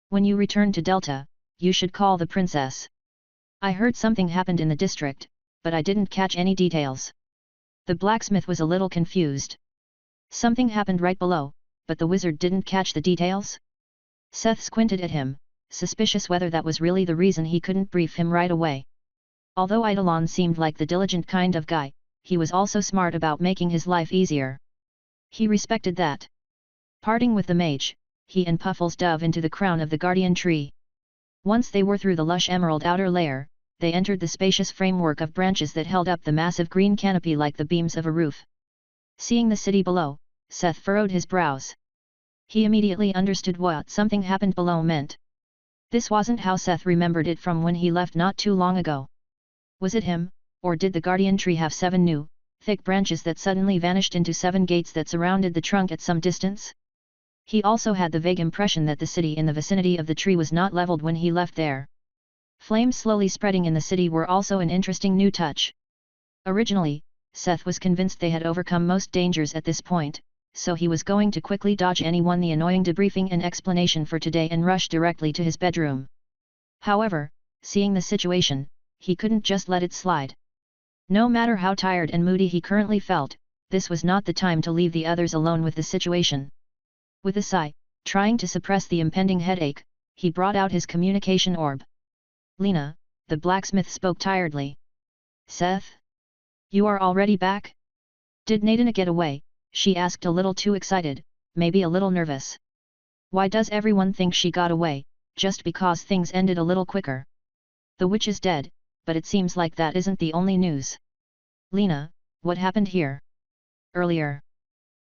When you return to Delta, you should call the princess. I heard something happened in the district, but I didn't catch any details." The blacksmith was a little confused. Something happened right below, but the wizard didn't catch the details? Seth squinted at him, suspicious whether that was really the reason he couldn't brief him right away. Although Eidolon seemed like the diligent kind of guy, he was also smart about making his life easier. He respected that. Parting with the mage, he and Puffles dove into the crown of the guardian tree. Once they were through the lush emerald outer layer, they entered the spacious framework of branches that held up the massive green canopy like the beams of a roof. Seeing the city below, Seth furrowed his brows. He immediately understood what "something happened below" meant. This wasn't how Seth remembered it from when he left not too long ago. Was it him, or did the guardian tree have 7 new, thick branches that suddenly vanished into 7 gates that surrounded the trunk at some distance? He also had the vague impression that the city in the vicinity of the tree was not leveled when he left there. Flames slowly spreading in the city were also an interesting new touch. Originally, Seth was convinced they had overcome most dangers at this point, so he was going to quickly dodge the annoying debriefing and explanation for today and rush directly to his bedroom. However, seeing the situation, he couldn't just let it slide. No matter how tired and moody he currently felt, this was not the time to leave the others alone with the situation. With a sigh, trying to suppress the impending headache, he brought out his communication orb. "Lena," the blacksmith spoke tiredly. "Seth? You are already back? Did Naida get away?" she asked, a little too excited, maybe a little nervous. "Why does everyone think she got away, just because things ended a little quicker? The witch is dead, but it seems like that isn't the only news. Lena, what happened here?" "Earlier.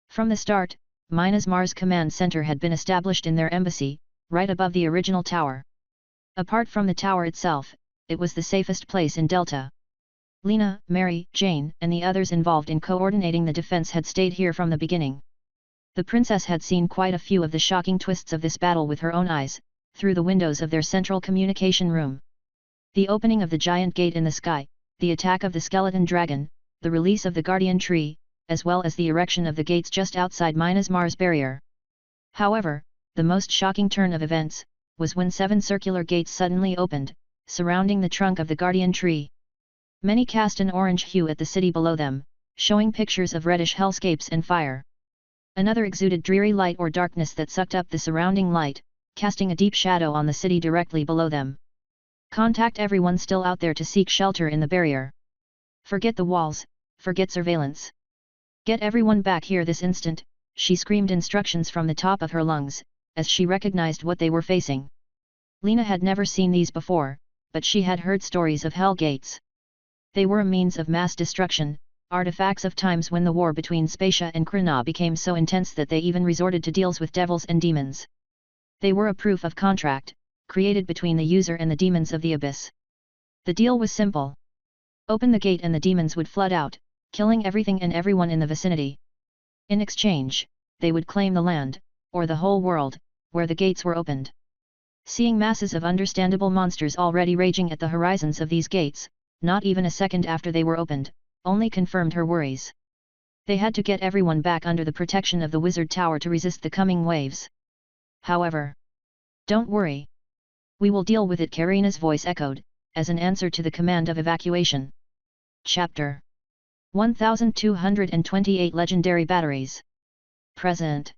From the start, Mars command center had been established in their embassy, right above the original tower. Apart from the tower itself, it was the safest place in Delta. Lena, Mary, Jane, and the others involved in coordinating the defense had stayed here from the beginning. The princess had seen quite a few of the shocking twists of this battle with her own eyes, through the windows of their central communication room. The opening of the giant gate in the sky, the attack of the skeleton dragon, the release of the guardian tree, as well as the erection of the gates just outside Mars barrier. However, the most shocking turn of events, was when 7 circular gates suddenly opened, surrounding the trunk of the guardian tree. Many cast an orange hue at the city below them, showing pictures of reddish hellscapes and fire. Another exuded dreary light or darkness that sucked up the surrounding light, casting a deep shadow on the city directly below them. Contact everyone still out there to seek shelter in the barrier. Forget the walls, forget surveillance. Get everyone back here this instant, she screamed instructions from the top of her lungs, as she recognized what they were facing. Lena had never seen these before, but she had heard stories of hell gates. They were a means of mass destruction, artifacts of times when the war between Spacia and Krina became so intense that they even resorted to deals with devils and demons. They were a proof of contract, created between the user and the demons of the abyss. The deal was simple. Open the gate and the demons would flood out, killing everything and everyone in the vicinity. In exchange, they would claim the land, or the whole world, where the gates were opened. Seeing masses of understandable monsters already raging at the horizons of these gates, not even a second after they were opened, only confirmed her worries. They had to get everyone back under the protection of the wizard tower to resist the coming waves. However, don't worry. We will deal with it, Karina's voice echoed, as an answer to the command of evacuation. Chapter 1228 Legendary Batteries. Present.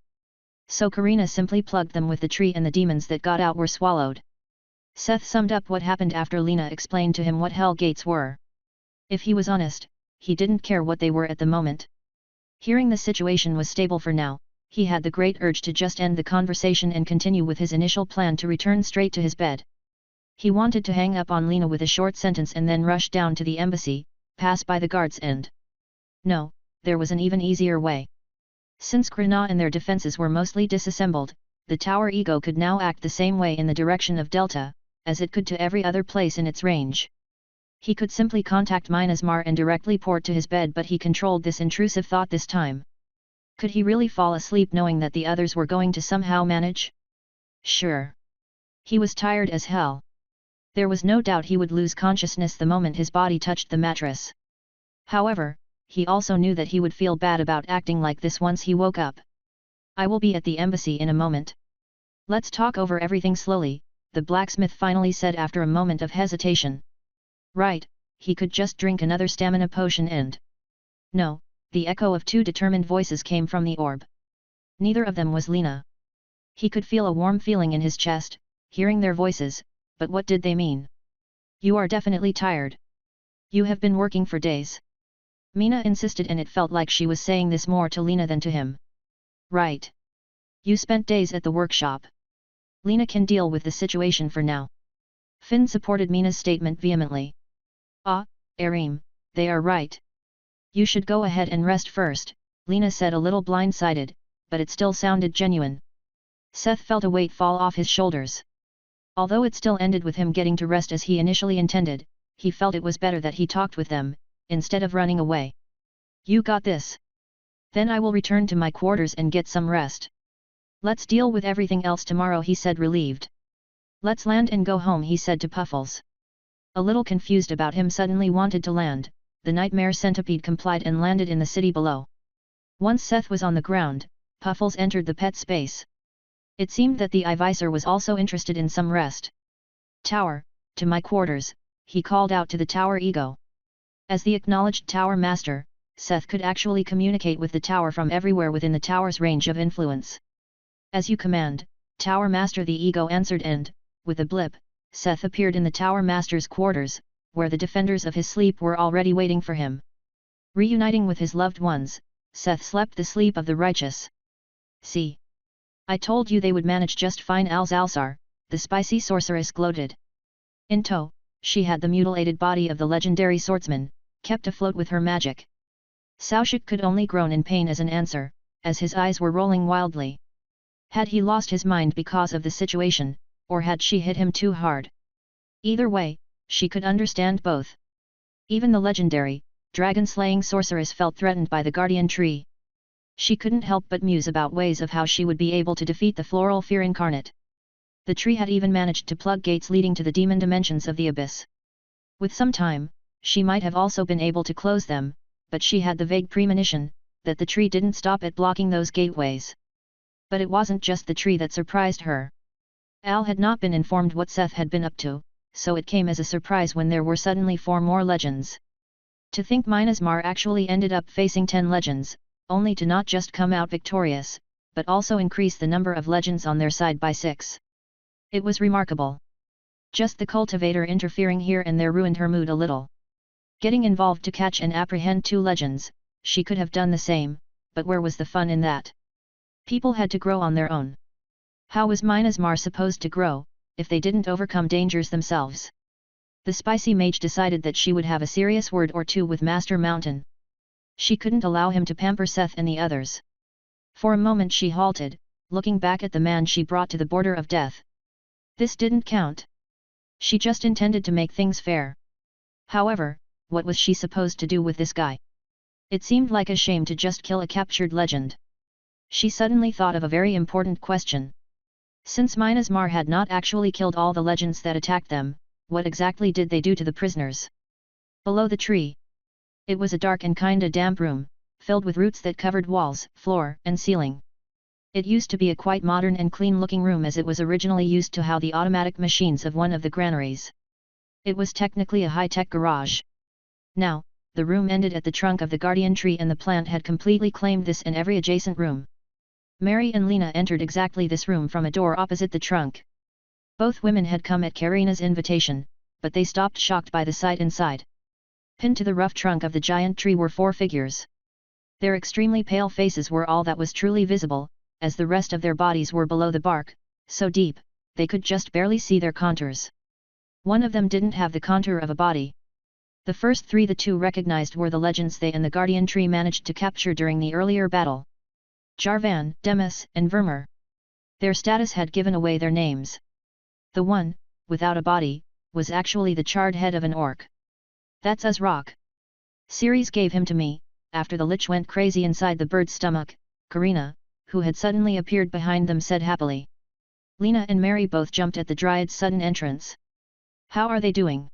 So Karina simply plugged them with the tree and the demons that got out were swallowed. Seth summed up what happened after Lena explained to him what hell gates were. If he was honest, he didn't care what they were at the moment. Hearing the situation was stable for now, he had the great urge to just end the conversation and continue with his initial plan to return straight to his bed. He wanted to hang up on Lena with a short sentence and then rush down to the embassy, pass by the guards and... No, there was an even easier way. Since Krina and their defenses were mostly disassembled, the tower ego could now act the same way in the direction of Delta, as it could to every other place in its range. He could simply contact Mars and directly port to his bed, but he controlled this intrusive thought this time. Could he really fall asleep knowing that the others were going to somehow manage? Sure. He was tired as hell. There was no doubt he would lose consciousness the moment his body touched the mattress. However, he also knew that he would feel bad about acting like this once he woke up. I will be at the embassy in a moment. Let's talk over everything slowly, the blacksmith finally said after a moment of hesitation. Right, he could just drink another stamina potion and... No, the echo of 2 determined voices came from the orb. Neither of them was Lena. He could feel a warm feeling in his chest, hearing their voices, but what did they mean? You are definitely tired. You have been working for days. Mina insisted, and it felt like she was saying this more to Lena than to him. Right. You spent days at the workshop. Lena can deal with the situation for now. Finn supported Mina's statement vehemently. Ah, Arim, they are right. You should go ahead and rest first, Lena said, a little blindsided, but it still sounded genuine. Seth felt a weight fall off his shoulders. Although it still ended with him getting to rest as he initially intended, he felt it was better that he talked with them, instead of running away. You got this. Then I will return to my quarters and get some rest. Let's deal with everything else tomorrow, he said, relieved. Let's land and go home, he said to Puffles. A little confused about him suddenly wanted to land, the nightmare centipede complied and landed in the city below. Once Seth was on the ground, Puffles entered the pet space. It seemed that the Ivisor was also interested in some rest. Tower, to my quarters, he called out to the tower ego. As the acknowledged tower master, Seth could actually communicate with the tower from everywhere within the tower's range of influence. As you command, Tower Master, the ego answered, and, with a blip, Seth appeared in the Tower Master's quarters, where the defenders of his sleep were already waiting for him. Reuniting with his loved ones, Seth slept the sleep of the righteous. See. I told you they would manage just fine, Alzalsar, the spicy sorceress gloated. In tow, she had the mutilated body of the legendary swordsman, kept afloat with her magic. Saushik could only groan in pain as an answer, as his eyes were rolling wildly. Had he lost his mind because of the situation, or had she hit him too hard? Either way, she could understand both. Even the legendary, dragon-slaying sorceress felt threatened by the guardian tree. She couldn't help but muse about ways of how she would be able to defeat the floral fear incarnate. The tree had even managed to plug gates leading to the demon dimensions of the abyss. With some time, she might have also been able to close them, but she had the vague premonition that the tree didn't stop at blocking those gateways. But it wasn't just the tree that surprised her. Al had not been informed what Seth had been up to, so it came as a surprise when there were suddenly 4 more legends. To think Minasmar actually ended up facing 10 legends, only to not just come out victorious, but also increase the number of legends on their side by 6. It was remarkable. Just the cultivator interfering here and there ruined her mood a little. Getting involved to catch and apprehend 2 legends, she could have done the same, but where was the fun in that? People had to grow on their own. How was Minasmar supposed to grow, if they didn't overcome dangers themselves? The spicy mage decided that she would have a serious word or two with Master Mountain. She couldn't allow him to pamper Seth and the others. For a moment she halted, looking back at the man she brought to the border of death. This didn't count. She just intended to make things fair. However, what was she supposed to do with this guy? It seemed like a shame to just kill a captured legend. She suddenly thought of a very important question. Since Minasmar had not actually killed all the legends that attacked them, what exactly did they do to the prisoners? Below the tree. It was a dark and kinda damp room, filled with roots that covered walls, floor, and ceiling. It used to be a quite modern and clean-looking room as it was originally used to house the automatic machines of one of the granaries. It was technically a high-tech garage. Now, the room ended at the trunk of the guardian tree and the plant had completely claimed this and every adjacent room. Mary and Lena entered exactly this room from a door opposite the trunk. Both women had come at Karina's invitation, but they stopped shocked by the sight inside. Pinned to the rough trunk of the giant tree were 4 figures. Their extremely pale faces were all that was truly visible, as the rest of their bodies were below the bark, so deep, they could just barely see their contours. One of them didn't have the contour of a body. The first 3 the 2 recognized were the legends they and the guardian tree managed to capture during the earlier battle. Jarvan, Demis, and Vermeer. Their status had given away their names. The one, without a body, was actually the charred head of an orc. That's Uzrock. Ceres gave him to me, after the lich went crazy inside the bird's stomach, Karina, who had suddenly appeared behind them, said happily. Lena and Mary both jumped at the Dryad's sudden entrance. How are they doing?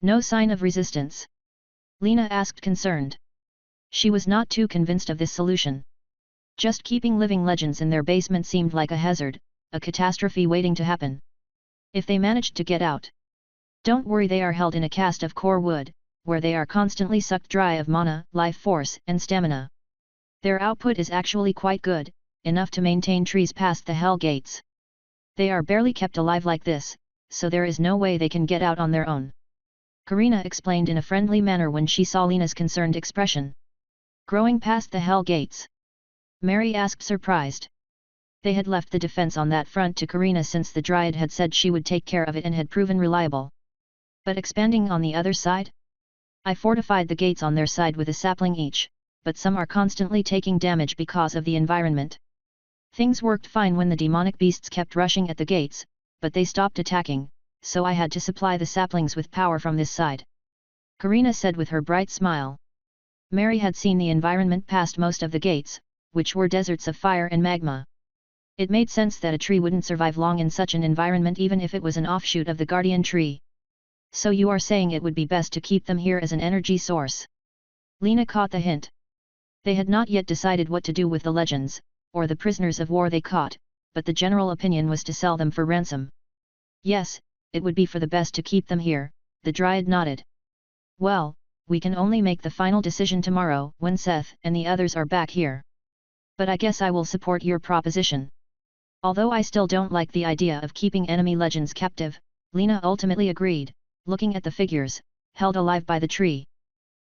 No sign of resistance? Lena asked concerned. She was not too convinced of this solution. Just keeping living legends in their basement seemed like a hazard, a catastrophe waiting to happen. If they managed to get out. Don't worry, they are held in a cast of core wood, where they are constantly sucked dry of mana, life force, and stamina. Their output is actually quite good, enough to maintain trees past the hell gates. They are barely kept alive like this, so there is no way they can get out on their own. Karina explained in a friendly manner when she saw Lena's concerned expression. Growing past the hell gates? Mary asked, surprised. They had left the defense on that front to Karina since the Dryad had said she would take care of it and had proven reliable. But expanding on the other side? I fortified the gates on their side with a sapling each, but some are constantly taking damage because of the environment. Things worked fine when the demonic beasts kept rushing at the gates, but they stopped attacking, so I had to supply the saplings with power from this side. Karina said with her bright smile. Mary had seen the environment past most of the gates, which were deserts of fire and magma. It made sense that a tree wouldn't survive long in such an environment even if it was an offshoot of the guardian tree. So you are saying it would be best to keep them here as an energy source? Lena caught the hint. They had not yet decided what to do with the legends, or the prisoners of war they caught, but the general opinion was to sell them for ransom. Yes, it would be for the best to keep them here, the Dryad nodded. Well, we can only make the final decision tomorrow when Seth and the others are back here. But I guess I will support your proposition. Although I still don't like the idea of keeping enemy legends captive, Lena ultimately agreed, looking at the figures, held alive by the tree.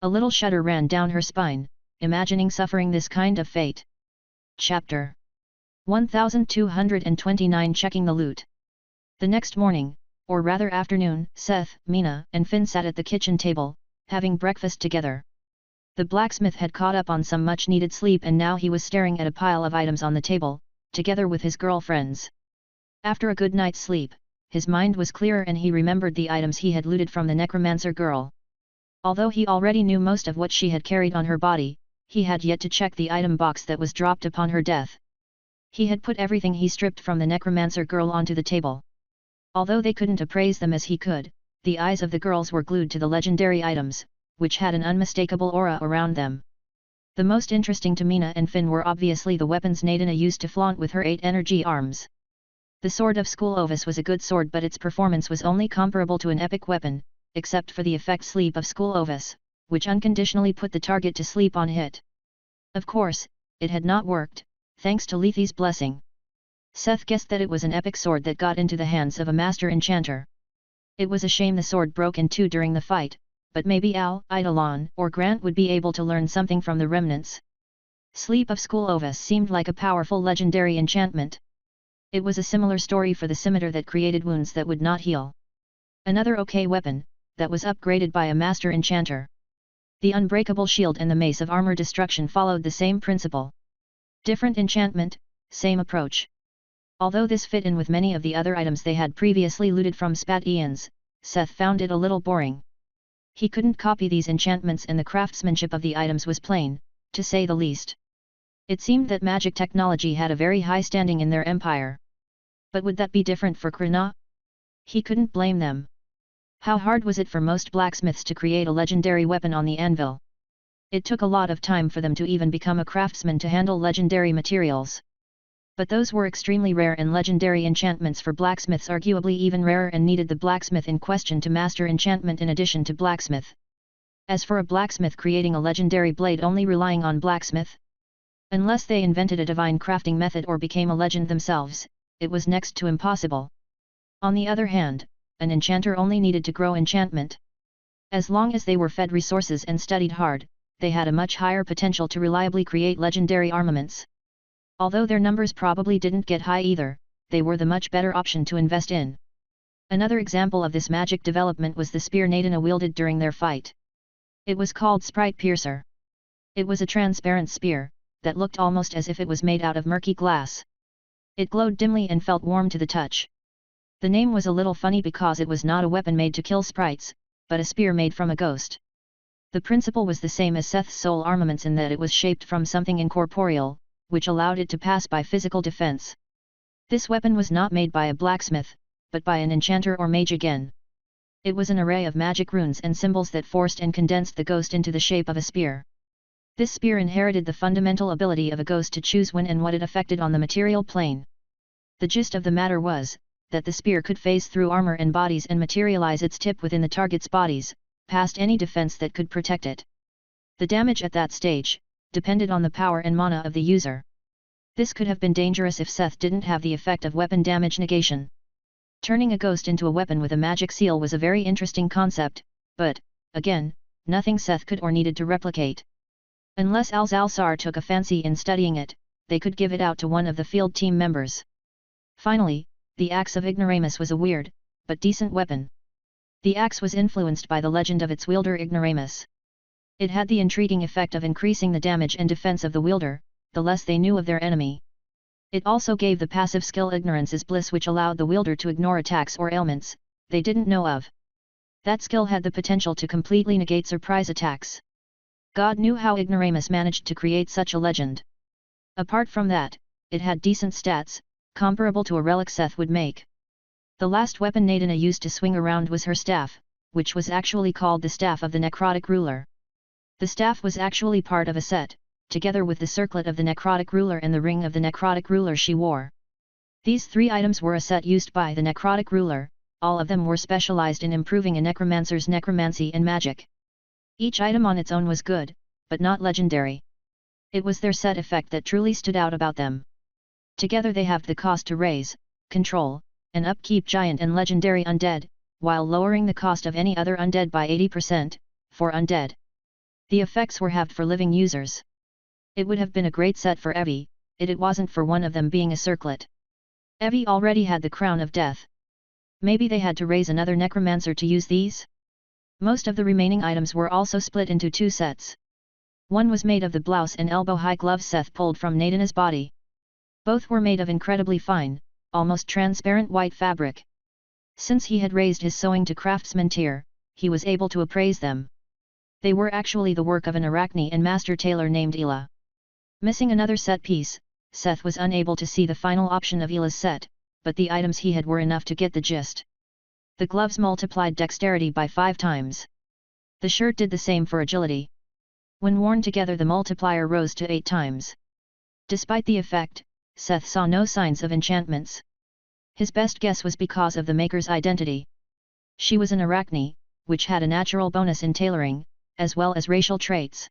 A little shudder ran down her spine, imagining suffering this kind of fate. Chapter 1229 Checking the loot. The next morning, or rather afternoon, Seth, Mina, and Finn sat at the kitchen table, having breakfast together. The blacksmith had caught up on some much-needed sleep and now he was staring at a pile of items on the table, together with his girlfriends. After a good night's sleep, his mind was clearer and he remembered the items he had looted from the necromancer girl. Although he already knew most of what she had carried on her body, he had yet to check the item box that was dropped upon her death. He had put everything he stripped from the necromancer girl onto the table. Although they couldn't appraise them as he could, the eyes of the girls were glued to the legendary items, which had an unmistakable aura around them. The most interesting to Mina and Finn were obviously the weapons Naida used to flaunt with her 8 energy arms. The sword of Schoolovis was a good sword but its performance was only comparable to an epic weapon, except for the effect Sleep of Schoolovis, which unconditionally put the target to sleep on hit. Of course, it had not worked, thanks to Lethe's blessing. Seth guessed that it was an epic sword that got into the hands of a master enchanter. It was a shame the sword broke in two during the fight, but maybe Al, Eidolon, or Grant would be able to learn something from the remnants. Sleep of Schoolovis seemed like a powerful legendary enchantment. It was a similar story for the scimitar that created wounds that would not heal. Another okay weapon, that was upgraded by a master enchanter. The unbreakable shield and the mace of armor destruction followed the same principle. Different enchantment, same approach. Although this fit in with many of the other items they had previously looted from Spat-Ians, Seth found it a little boring. He couldn't copy these enchantments and the craftsmanship of the items was plain, to say the least. It seemed that magic technology had a very high standing in their empire. But would that be different for Krina? He couldn't blame them. How hard was it for most blacksmiths to create a legendary weapon on the anvil? It took a lot of time for them to even become a craftsman to handle legendary materials. But those were extremely rare and legendary enchantments for blacksmiths arguably even rarer and needed the blacksmith in question to master enchantment in addition to blacksmith. As for a blacksmith creating a legendary blade only relying on blacksmith, unless they invented a divine crafting method or became a legend themselves, it was next to impossible. On the other hand, an enchanter only needed to grow enchantment. As long as they were fed resources and studied hard, they had a much higher potential to reliably create legendary armaments. Although their numbers probably didn't get high either, they were the much better option to invest in. Another example of this magic development was the spear Naida wielded during their fight. It was called Sprite Piercer. It was a transparent spear, that looked almost as if it was made out of murky glass. It glowed dimly and felt warm to the touch. The name was a little funny because it was not a weapon made to kill sprites, but a spear made from a ghost. The principle was the same as Seth's soul armaments in that it was shaped from something incorporeal, which allowed it to pass by physical defense. This weapon was not made by a blacksmith, but by an enchanter or mage again. It was an array of magic runes and symbols that forced and condensed the ghost into the shape of a spear. This spear inherited the fundamental ability of a ghost to choose when and what it affected on the material plane. The gist of the matter was, that the spear could phase through armor and bodies and materialize its tip within the target's bodies, past any defense that could protect it. The damage at that stage depended on the power and mana of the user. This could have been dangerous if Seth didn't have the effect of weapon damage negation. Turning a ghost into a weapon with a magic seal was a very interesting concept, but, again, nothing Seth could or needed to replicate. Unless Alzalsar took a fancy in studying it, they could give it out to one of the field team members. Finally, the axe of Ignoramus was a weird, but decent weapon. The axe was influenced by the legend of its wielder Ignoramus. It had the intriguing effect of increasing the damage and defense of the wielder, the less they knew of their enemy. It also gave the passive skill Ignorance is Bliss, which allowed the wielder to ignore attacks or ailments they didn't know of. That skill had the potential to completely negate surprise attacks. God knew how Ignoramus managed to create such a legend. Apart from that, it had decent stats, comparable to a relic Seth would make. The last weapon Naida used to swing around was her staff, which was actually called the Staff of the Necrotic Ruler. The staff was actually part of a set, together with the circlet of the Necrotic Ruler and the ring of the Necrotic Ruler she wore. These three items were a set used by the Necrotic Ruler, all of them were specialized in improving a necromancer's necromancy and magic. Each item on its own was good, but not legendary. It was their set effect that truly stood out about them. Together they halved the cost to raise, control, and upkeep giant and legendary undead, while lowering the cost of any other undead by 80%, for undead. The effects were halved for living users. It would have been a great set for Evie, if it wasn't for one of them being a circlet. Evie already had the Crown of Death. Maybe they had to raise another necromancer to use these? Most of the remaining items were also split into two sets. One was made of the blouse and elbow-high gloves Seth pulled from Naida's body. Both were made of incredibly fine, almost transparent white fabric. Since he had raised his sewing to craftsman tier, he was able to appraise them. They were actually the work of an Arachne and master tailor named Ela. Missing another set piece, Seth was unable to see the final option of Ela's set, but the items he had were enough to get the gist. The gloves multiplied dexterity by 5 times. The shirt did the same for agility. When worn together the multiplier rose to 8 times. Despite the effect, Seth saw no signs of enchantments. His best guess was because of the maker's identity. She was an Arachne, which had a natural bonus in tailoring, as well as racial traits.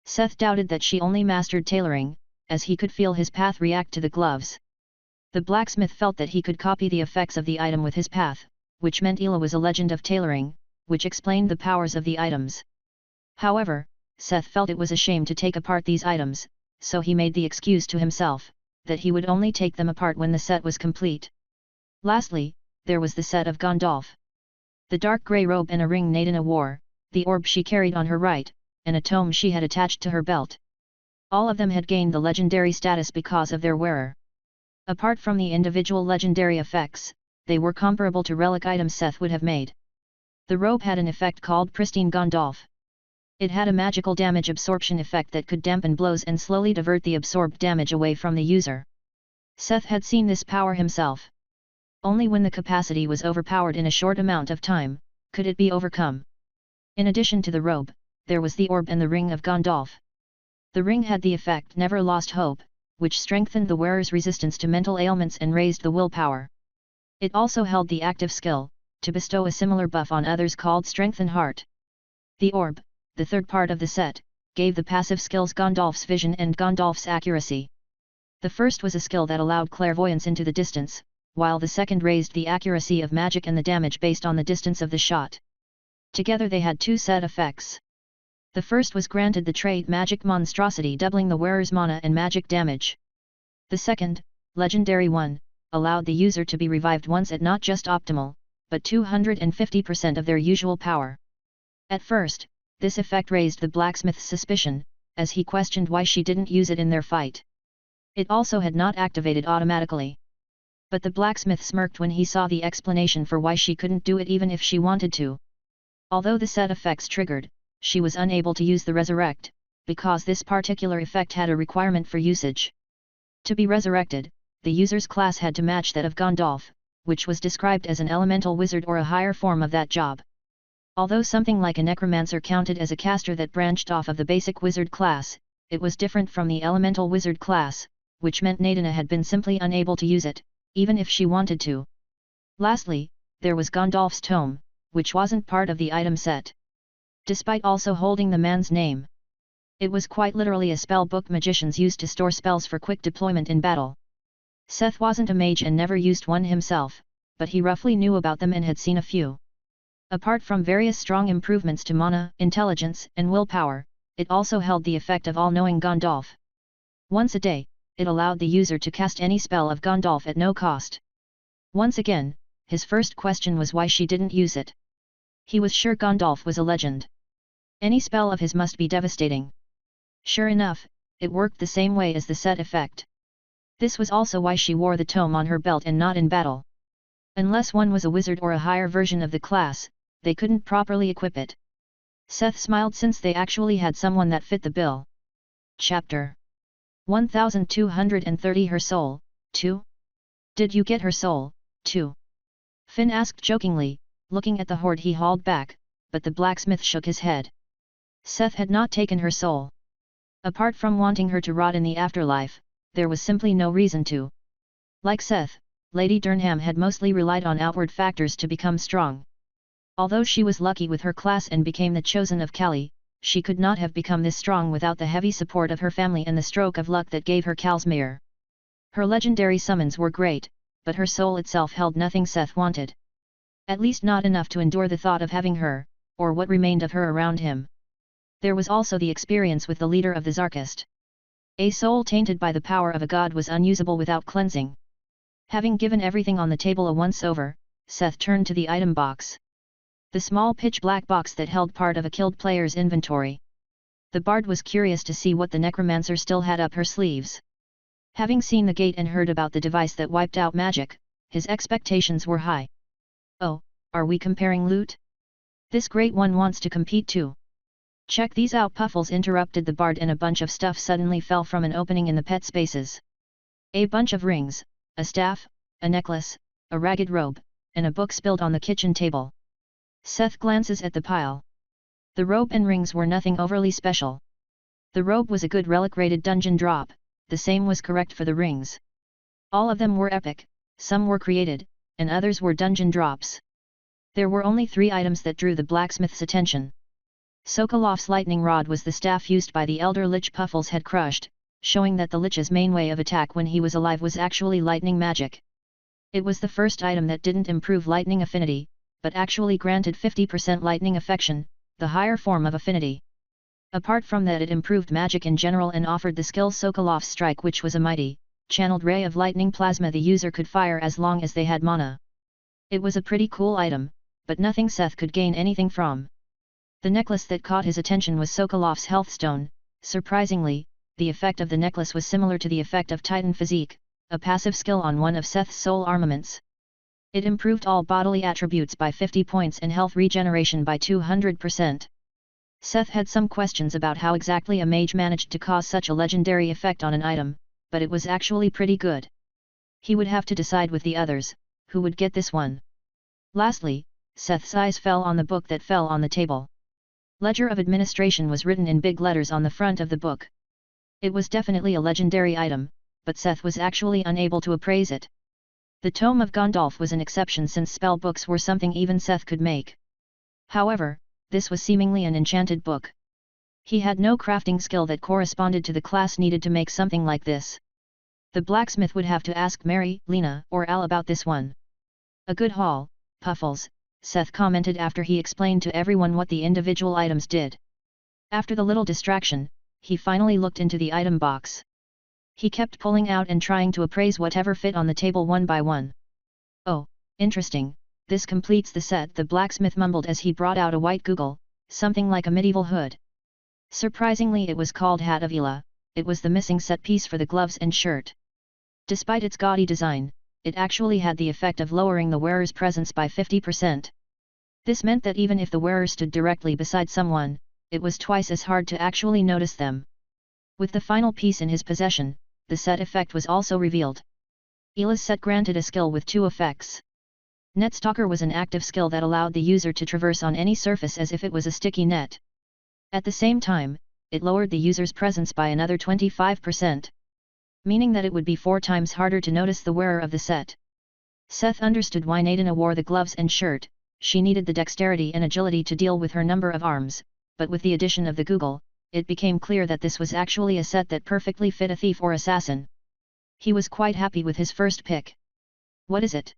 Seth doubted that she only mastered tailoring, as he could feel his path react to the gloves. The blacksmith felt that he could copy the effects of the item with his path, which meant Ela was a legend of tailoring, which explained the powers of the items. However, Seth felt it was a shame to take apart these items, so he made the excuse to himself, that he would only take them apart when the set was complete. Lastly, there was the set of Gandalf. The dark grey robe and a ring Naida wore, the orb she carried on her right, and a tome she had attached to her belt. All of them had gained the legendary status because of their wearer. Apart from the individual legendary effects, they were comparable to relic items Seth would have made. The robe had an effect called Pristine Gandalf. It had a magical damage absorption effect that could dampen blows and slowly divert the absorbed damage away from the user. Seth had seen this power himself. Only when the capacity was overpowered in a short amount of time, could it be overcome. In addition to the robe, there was the orb and the ring of Gandalf. The ring had the effect Never Lost Hope, which strengthened the wearer's resistance to mental ailments and raised the willpower. It also held the active skill, to bestow a similar buff on others called Strengthen Heart. The orb, the third part of the set, gave the passive skills Gandalf's vision and Gandalf's accuracy. The first was a skill that allowed clairvoyance into the distance, while the second raised the accuracy of magic and the damage based on the distance of the shot. Together they had 2 set effects. The first was granted the trait Magic Monstrosity, doubling the wearer's mana and magic damage. The second, Legendary one, allowed the user to be revived once at not just optimal, but 250% of their usual power. At first, this effect raised the blacksmith's suspicion, as he questioned why she didn't use it in their fight. It also had not activated automatically. But the blacksmith smirked when he saw the explanation for why she couldn't do it even if she wanted to. Although the set effects triggered, she was unable to use the resurrect, because this particular effect had a requirement for usage. To be resurrected, the user's class had to match that of Gandalf, which was described as an elemental wizard or a higher form of that job. Although something like a necromancer counted as a caster that branched off of the basic wizard class, it was different from the elemental wizard class, which meant Naida had been simply unable to use it, even if she wanted to. Lastly, there was Gandalf's tome, which wasn't part of the item set. Despite also holding the man's name. It was quite literally a spell book magicians used to store spells for quick deployment in battle. Seth wasn't a mage and never used one himself, but he roughly knew about them and had seen a few. Apart from various strong improvements to mana, intelligence, and willpower, it also held the effect of all-knowing Gandalf. Once a day, it allowed the user to cast any spell of Gandalf at no cost. Once again, his first question was why she didn't use it. He was sure Gandalf was a legend. Any spell of his must be devastating. Sure enough, it worked the same way as the set effect. This was also why she wore the tome on her belt and not in battle. Unless one was a wizard or a higher version of the class, they couldn't properly equip it. Seth smiled since they actually had someone that fit the bill. Chapter 1230 Her soul, 2? Did you get her soul, too? Finn asked jokingly, looking at the hoard he hauled back, but the blacksmith shook his head. Seth had not taken her soul. Apart from wanting her to rot in the afterlife, there was simply no reason to. Like Seth, Lady Durham had mostly relied on outward factors to become strong. Although she was lucky with her class and became the chosen of Cali, she could not have become this strong without the heavy support of her family and the stroke of luck that gave her Cal's mare. Her legendary summons were great, but her soul itself held nothing Seth wanted. At least not enough to endure the thought of having her, or what remained of her around him. There was also the experience with the leader of the Zarkist. A soul tainted by the power of a god was unusable without cleansing. Having given everything on the table a once-over, Seth turned to the item box. The small pitch-black box that held part of a killed player's inventory. The bard was curious to see what the necromancer still had up her sleeves. Having seen the gate and heard about the device that wiped out magic, his expectations were high. Oh, are we comparing loot? This great one wants to compete too. Check these out, Puffles interrupted the bard, and a bunch of stuff suddenly fell from an opening in the pet spaces. A bunch of rings, a staff, a necklace, a ragged robe, and a book spilled on the kitchen table. Seth glances at the pile. The robe and rings were nothing overly special. The robe was a good relic rated dungeon drop, the same was correct for the rings. All of them were epic, some were created, and others were dungeon drops. There were only 3 items that drew the blacksmith's attention. Sokolov's lightning rod was the staff used by the elder lich Puffles had crushed, showing that the lich's main way of attack when he was alive was actually lightning magic. It was the first item that didn't improve lightning affinity, but actually granted 50% lightning affection, the higher form of affinity. Apart from that, it improved magic in general and offered the skill Sokolov's strike, which was a mighty, channeled ray of lightning plasma the user could fire as long as they had mana. It was a pretty cool item, but nothing Seth could gain anything from. The necklace that caught his attention was Sokolov's health stone. Surprisingly, the effect of the necklace was similar to the effect of Titan Physique, a passive skill on one of Seth's soul armaments. It improved all bodily attributes by 50 points and health regeneration by 200%. Seth had some questions about how exactly a mage managed to cause such a legendary effect on an item, but it was actually pretty good. He would have to decide with the others, who would get this one. Lastly, Seth's eyes fell on the book that fell on the table. Ledger of Administration was written in big letters on the front of the book. It was definitely a legendary item, but Seth was actually unable to appraise it. The Tome of Gandalf was an exception since spell books were something even Seth could make. However, this was seemingly an enchanted book. He had no crafting skill that corresponded to the class needed to make something like this. The blacksmith would have to ask Mary, Lena, or Al about this one. A good haul, Puffles, Seth commented after he explained to everyone what the individual items did. After the little distraction, he finally looked into the item box. He kept pulling out and trying to appraise whatever fit on the table one by one. Oh, interesting, this completes the set, the blacksmith mumbled as he brought out a white google, something like a medieval hood. Surprisingly, it was called Hat of Ela. It was the missing set piece for the gloves and shirt. Despite its gaudy design, it actually had the effect of lowering the wearer's presence by 50%. This meant that even if the wearer stood directly beside someone, it was twice as hard to actually notice them. With the final piece in his possession, the set effect was also revealed. Ela's set granted a skill with 2 effects. Netstalker was an active skill that allowed the user to traverse on any surface as if it was a sticky net. At the same time, it lowered the user's presence by another 25%. Meaning that it would be 4 times harder to notice the wearer of the set. Seth understood why Naida wore the gloves and shirt. She needed the dexterity and agility to deal with her number of arms, but with the addition of the google, it became clear that this was actually a set that perfectly fit a thief or assassin. He was quite happy with his first pick. What is it?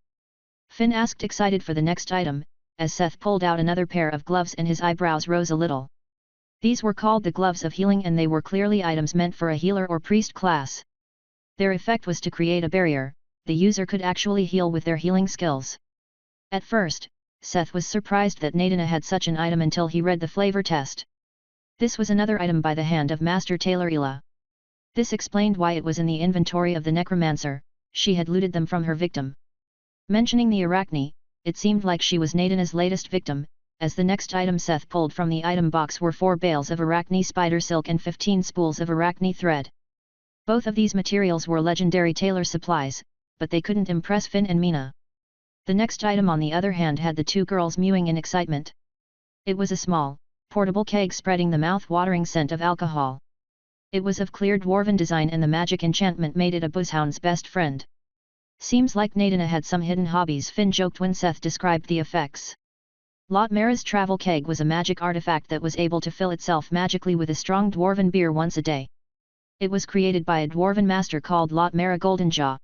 Finn asked, excited for the next item, as Seth pulled out another pair of gloves and his eyebrows rose a little. These were called the Gloves of Healing, and they were clearly items meant for a healer or priest class. Their effect was to create a barrier. The user could actually heal with their healing skills. At first, Seth was surprised that Naida had such an item until he read the flavor test. This was another item by the hand of Master Tailor Ela. This explained why it was in the inventory of the necromancer. She had looted them from her victim. Mentioning the Arachne, it seemed like she was Naida's latest victim, as the next item Seth pulled from the item box were 4 bales of Arachne spider silk and 15 spools of Arachne thread. Both of these materials were legendary tailor supplies, but they couldn't impress Finn and Mina. The next item on the other hand had the 2 girls mewing in excitement. It was a small, portable keg spreading the mouth-watering scent of alcohol. It was of clear dwarven design, and the magic enchantment made it a buzzhound's best friend. Seems like Naida had some hidden hobbies, Finn joked when Seth described the effects. Lot Mara's travel keg was a magic artifact that was able to fill itself magically with a strong dwarven beer once a day. It was created by a dwarven master called Lot Mara Goldenjaw.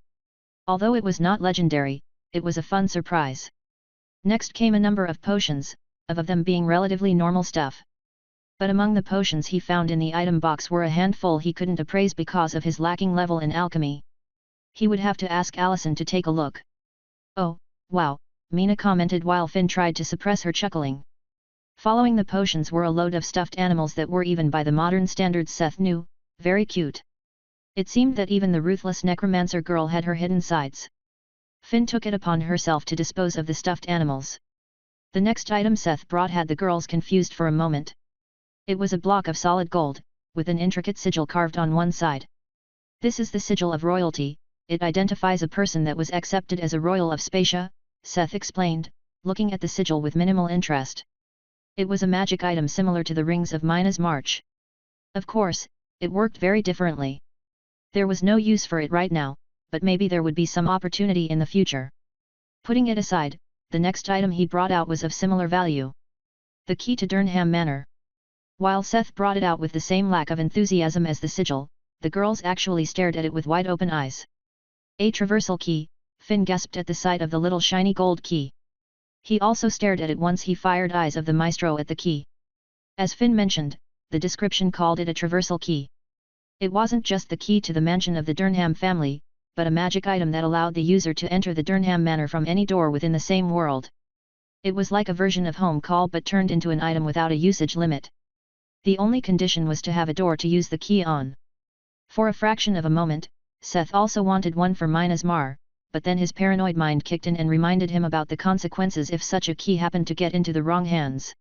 Although it was not legendary, it was a fun surprise. Next came a number of potions, of them being relatively normal stuff. But among the potions he found in the item box were a handful he couldn't appraise because of his lacking level in alchemy. He would have to ask Allison to take a look. Oh, wow, Mina commented while Finn tried to suppress her chuckling. Following the potions were a load of stuffed animals that were, even by the modern standards Seth knew, very cute. It seemed that even the ruthless necromancer girl had her hidden sides. Finn took it upon herself to dispose of the stuffed animals. The next item Seth brought had the girls confused for a moment. It was a block of solid gold, with an intricate sigil carved on one side. This is the sigil of royalty, it identifies a person that was accepted as a royal of Spacia, Seth explained, looking at the sigil with minimal interest. It was a magic item similar to the rings of Mina's March. Of course, it worked very differently. There was no use for it right now, but maybe there would be some opportunity in the future. Putting it aside, the next item he brought out was of similar value. The key to Durnham Manor. While Seth brought it out with the same lack of enthusiasm as the sigil, the girls actually stared at it with wide open eyes. A traversal key, Finn gasped at the sight of the little shiny gold key. He also stared at it once he fired eyes of the maestro at the key. As Finn mentioned, the description called it a traversal key. It wasn't just the key to the mansion of the Durnham family, but a magic item that allowed the user to enter the Durnham Manor from any door within the same world. It was like a version of home call but turned into an item without a usage limit. The only condition was to have a door to use the key on. For a fraction of a moment, Seth also wanted one for Mina's Mar, but then his paranoid mind kicked in and reminded him about the consequences if such a key happened to get into the wrong hands.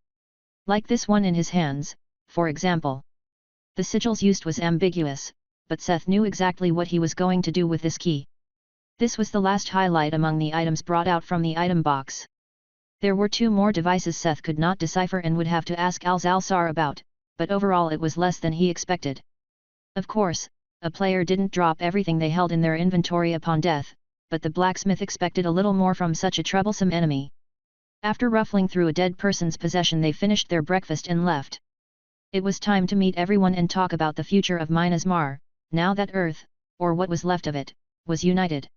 Like this one in his hands, for example. The sigils used was ambiguous, but Seth knew exactly what he was going to do with this key. This was the last highlight among the items brought out from the item box. There were 2 more devices Seth could not decipher and would have to ask Alzalsar about, but overall it was less than he expected. Of course, a player didn't drop everything they held in their inventory upon death, but the blacksmith expected a little more from such a troublesome enemy. After ruffling through a dead person's possession they finished their breakfast and left. It was time to meet everyone and talk about the future of Mina's Mar, now that Earth, or what was left of it, was united.